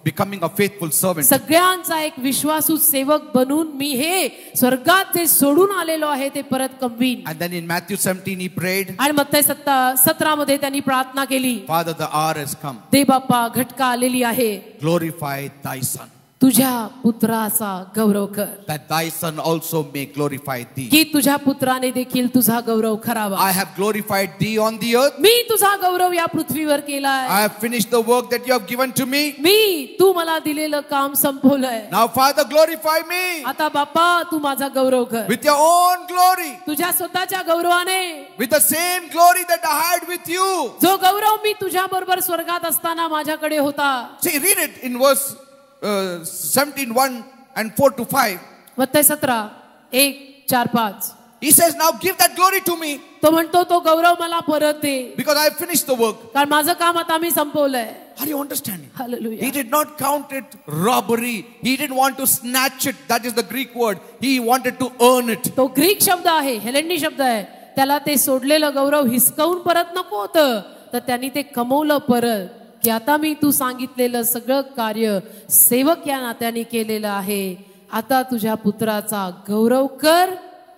becoming a faithful servant. सगळ्यांचा एक विश्वासू सेवक बनून मी हे स्वर्गात जे सोडून आलेलो आहे ते परत कमवीन. And then in Matthew 17 he prayed, आणि मत्ती 17 मध्ये त्यांनी प्रार्थना केली. Father, the hour has come. दे बाप्पा, घटका आलेली आहे. Glorify thy son. तुझ्या पुत्राचा गौरव कर, that thy son also may glorify thee. की तुझ्या पुत्राने देखील तुझा गौरव करावा. I have glorified thee on the earth. मी तुझा गौरव या पृथ्वीवर केलाय. I have finished the work that you have given to me. मी तू मला दिलेलं काम संपवलंय. Now Father, glorify me आता बाप्पा तू माझा गौरव कर with your own glory, तुझ्या स्वतःच्या गौरवाने, with the same glory that I had with you. जो गौरव मी तुझ्या बरोबर स्वर्गात असताना माझ्याकडे होता. See, read it in verse 17:1 and 4 to 5. मत्तई 17:1-4-5. He says, now give that glory to me तो म्हणतो तो गौरव मला परत दे, because I have finished the work. कारण माझं काम आता मी संपवलंय. Are you understanding? Hallelujah. He did not count it robbery. He didn't want to snatch it. That is the Greek word. He wanted to earn it. तो Greek शब्द आहे, हेलेंडी शब्द आहे. त्याला ते सोडलेलं गौरव हिसकावून परत नको होतं, तर त्यांनी ते कमवलं परत, की आता मी तू सांगितलेलं सगळं कार्य सेवक या नात्याने केलेलं आहे. आता तुझ्या पुत्राचा गौरव कर,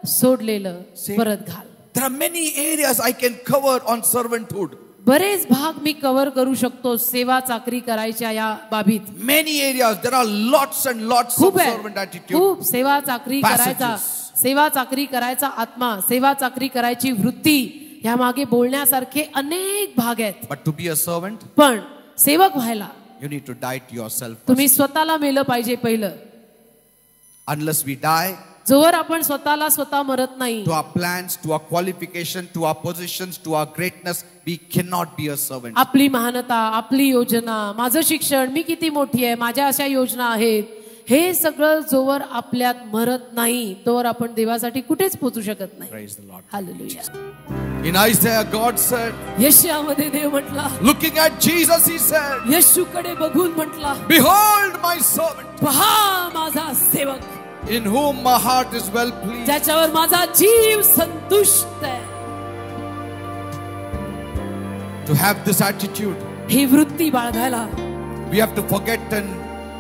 सोडलेलं परत घाल. There are many areas I can cover on servanthood. बरेच भाग मी कव्हर करू शकतो सेवा चाकरी करायच्या या बाबीत. Many areas. There are lots and lots of खूप आहे, servant attitude. खूप सेवा चाकरी करायचा, Passages. सेवा चाकरी करायचा आत्मा, सेवा चाकरी करायची वृत्ती, ह्या मागे बोलण्यासारखे अनेक भाग आहेत. But to be a servant, पण सेवक व्हायला you need to die to yourself first. तुम्ही स्वतःला मेलं पाहिजे पहिलं. Unless we die जोवर आपण स्वतःला स्वतः मरत नाही, to our plans, to our qualification, to our positions, to our greatness, we cannot be a servant. आपली महानता, आपली योजना, माझं शिक्षण, मी किती मोठी आहे, माझ्या अशा योजना आहेत, हे सगळं जोवर आपल्यात मरत नाही तोवर आपण देवासाठी कुठेच पोहोचू शकत नाही. Praise the Lord. Hallelujah. In Isaiah, God said, यशामध्ये देव म्हटला, looking at Jesus, he said, येशूकडे बघून म्हटला, behold my servant, पहा माझा सेवक, in whom my heart is well pleased. ज्याच्यावर माझा जीव संतुष्ट आहे. To have this attitude, ही वृत्ती बाळगायला we have to forget and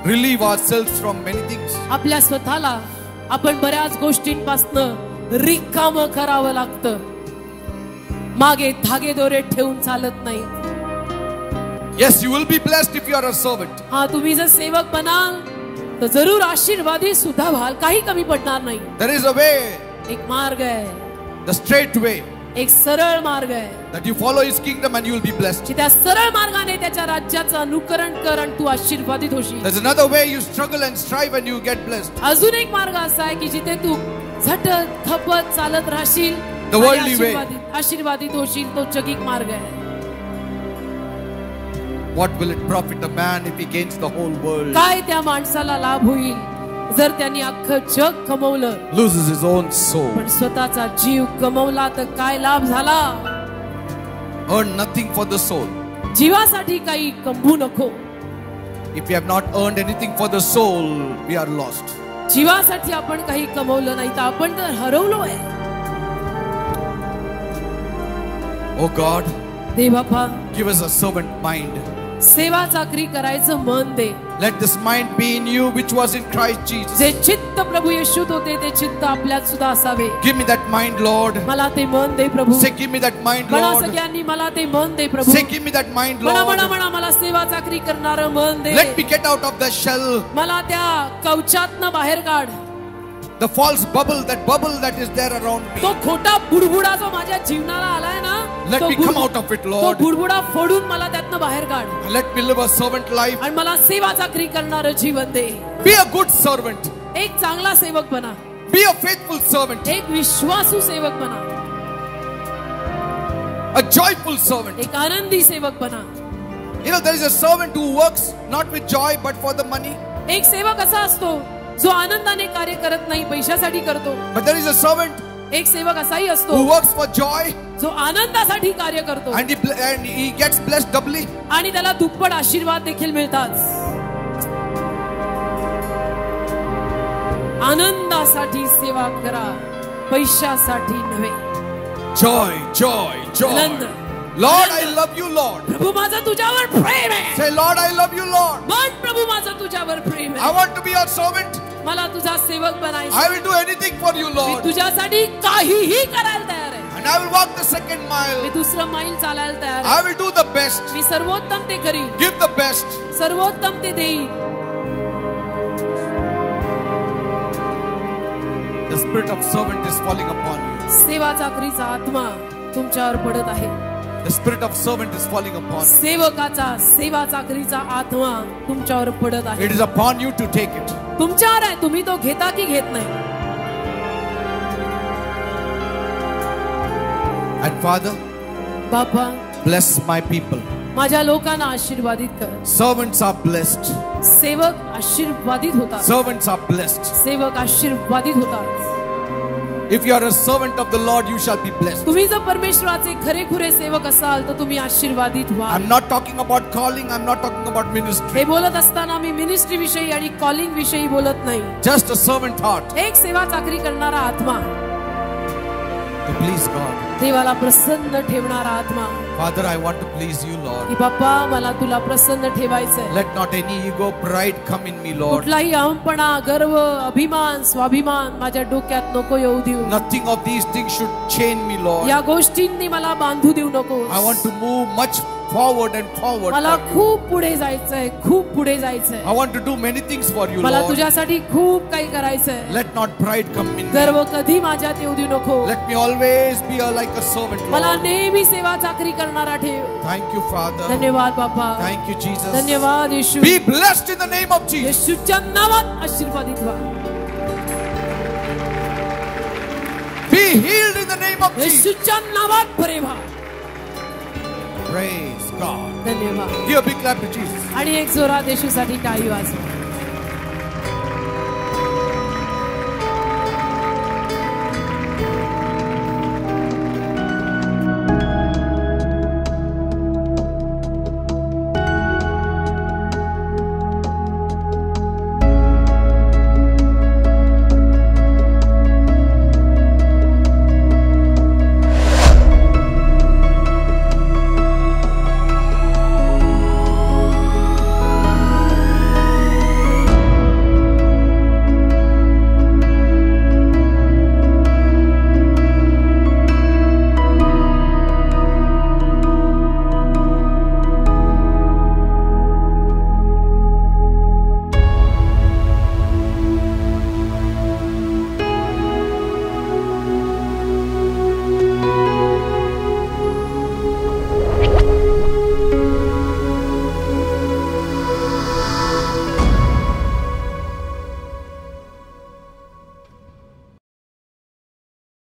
relieve ourselves from many things. आपल्या स्वतःला आपण बऱ्याच गोष्टींपासनं रिकामं करावं लागतं. मागे धागे दोरे ठेवून चालत नाही. Yes, you will be blessed if you are a servant. हा, तुम्ही जर सेवक बनाल तर जरूर आशीर्वादी सुद्धा व्हाल, काही कमी पडणार नाही. There is a way, एक मार्ग आहे, the straight way, एक सरळ मार्ग आहे, that you follow his kingdom and you will be blessed. की त्या सरळ मार्गाने त्याच्या राज्याचं अनुकरण कर आणि तू आशीर्वादित होशील. There's another way, you struggle and strive and you get blessed. अजून एक मार्ग असा आहे की जिथे तू झटत खपत चालत राहशील, The worldly way. आशीर्वादित होशील. तो जगिक मार्ग आहे. What will it profit a man if he gains the whole world, काय त्या माणसाला लाभ होईल जर त्यांनी अख्खं जग कमवलं, loses his own soul, पण स्वतःचा जीव कमवला तर काय लाभ झाला? earn nothing for the soul? जीवासाठी काही कमवू नको. If we have not earned anything for the soul, we are lost. जीवासाठी आपण काही कमवलं नाही तर आपण तर हरवलोय. Oh God, दे बापा, give us a servant mind. सेवा चाकरी करायचं मन दे. Let this mind be in you which was in Christ Jesus. जे चित्त प्रभू येशूत होते ते चित्त आपल्यात सुद्धा असावे. Give me that mind, Lord. मला ते मन दे प्रभू. Say, give me that mind, म्हणा Lord. सगळ्यांनी, मला ते मन दे प्रभू. Say, give me that mind, म्हणा म्हणा Lord. म्हणा, मला सेवा चाकरी करणारं मन दे. Let me get out of the shell, मला त्या कवचातनं बाहेर काढ. the false bubble that is there around me. तो खोटा बुडबुडा जो माझ्या जीवनाला आलाय ना, Let तो me come out of it, तो Lord. बुडबुडा फोडून मला त्यातनं बाहेर काढ. Let me live a servant life. आणि मला सेवा चाकरी करणारं जीवन दे. Be a good servant. एक चांगला सेवक बना. Be a faithful servant. एक विश्वासू सेवक बना. A joyful servant. एक आनंदी सेवक बना. You know, there is a servant who works not with joy but for the money. एक सेवक असा असतो जो आनंदाने कार्य करत नाही, पैशासाठी करतो. But there is a servant एक सेवक असाही असतो who works for joy जो आनंदासाठी कार्य करतो and he gets blessed doubly. आणि त्याला दुप्पट आशीर्वाद देखील मिळतात. आनंदासाठी सेवा करा, पैशासाठी नव्हे. Joy, joy, joy. Anand. Lord, I love you, Lord. प्रभू माझं तुझ्यावर प्रेम आहे. Say, Lord, I love you, Lord. मन प्रभू माझं तुझ्यावर प्रेम I आहे. want to be your servant. मला तुझा सेवक बनायचं. I will do anything for you, me Lord. तुझ्यासाठी काहीही करायला तयार आहे. And I will walk the second me mile. दुसरं मैल चालायला तयार आहे. I will do the best. मी सर्वोत्तम ते करीन, Give the best. सर्वोत्तम ते देईन. The spirit of servant is falling upon you. सेवा चाकरीचा आत्मा तुमच्यावर पडत आहे. The spirit of servant is falling upon you. सेवकाचा सेवा चाकरीचा आत्मा तुमच्यावर पडत आहे. It is upon you to take it. तुमच्यावर आहे, तुम्ही तो घेता की घेत नाही. And Father, बापा, bless my people. माझ्या लोकांना आशीर्वादित कर. Servants are blessed. सेवक आशीर्वादित होतात. Servants are blessed. सेवक आशीर्वादित होतात. If you are a servant of the Lord, you shall be blessed. तुम्ही जर परमेश्वराचे खरेखुरे सेवक असाल तर तुम्ही आशीर्वादित व्हा. I'm not talking about calling. I'm not talking about ministry. हे बोलत असताना मी मिनिस्ट्री विषयी आणि कॉलिंग विषयी बोलत नाही. Just a servant heart एक सेवा चाकरी करणारा आत्मा, to please God. देवाला प्रसन्न ठेवणारा आत्मा. Father, I want to please you, की Lord. बाप्पा, मला तुला प्रसन्न ठेवायचंय. Let not any ego, pride come in me, Lord. कुठलाही अहंपणा, गर्व, अभिमान, स्वाभिमान माझ्या डोक्यात नको येऊ देऊ. Nothing of these things should chain me, Lord. या गोष्टींनी मला बांधू देऊ नको. I want to move much forward and forward. मला खूप पुढे जायचंय, खूप पुढे जायचंय. I want to do many things for you, मला Lord. तुझ्यासाठी खूप काही करायचंय. Let not pride come in me. गर्व कधी माझ्यात येऊ देऊ नको. Let me always be like a servant, मला Lord. नेहमी सेवा चाकरी करणारा ठेव. Thank you, Father. धन्यवाद बाप्पा. Thank you, Jesus. धन्यवाद येशू. Be blessed in the name of Jesus. येशूच्या नावात आशीर्वादित व्हा. Be healed in the name of Jesus. येशूच्या नावात बरे व्हा. Praise God. धन्यवाद. Give a big clap to Jesus. आणि एक जोरात येशूसाठी टाळी वाजवा.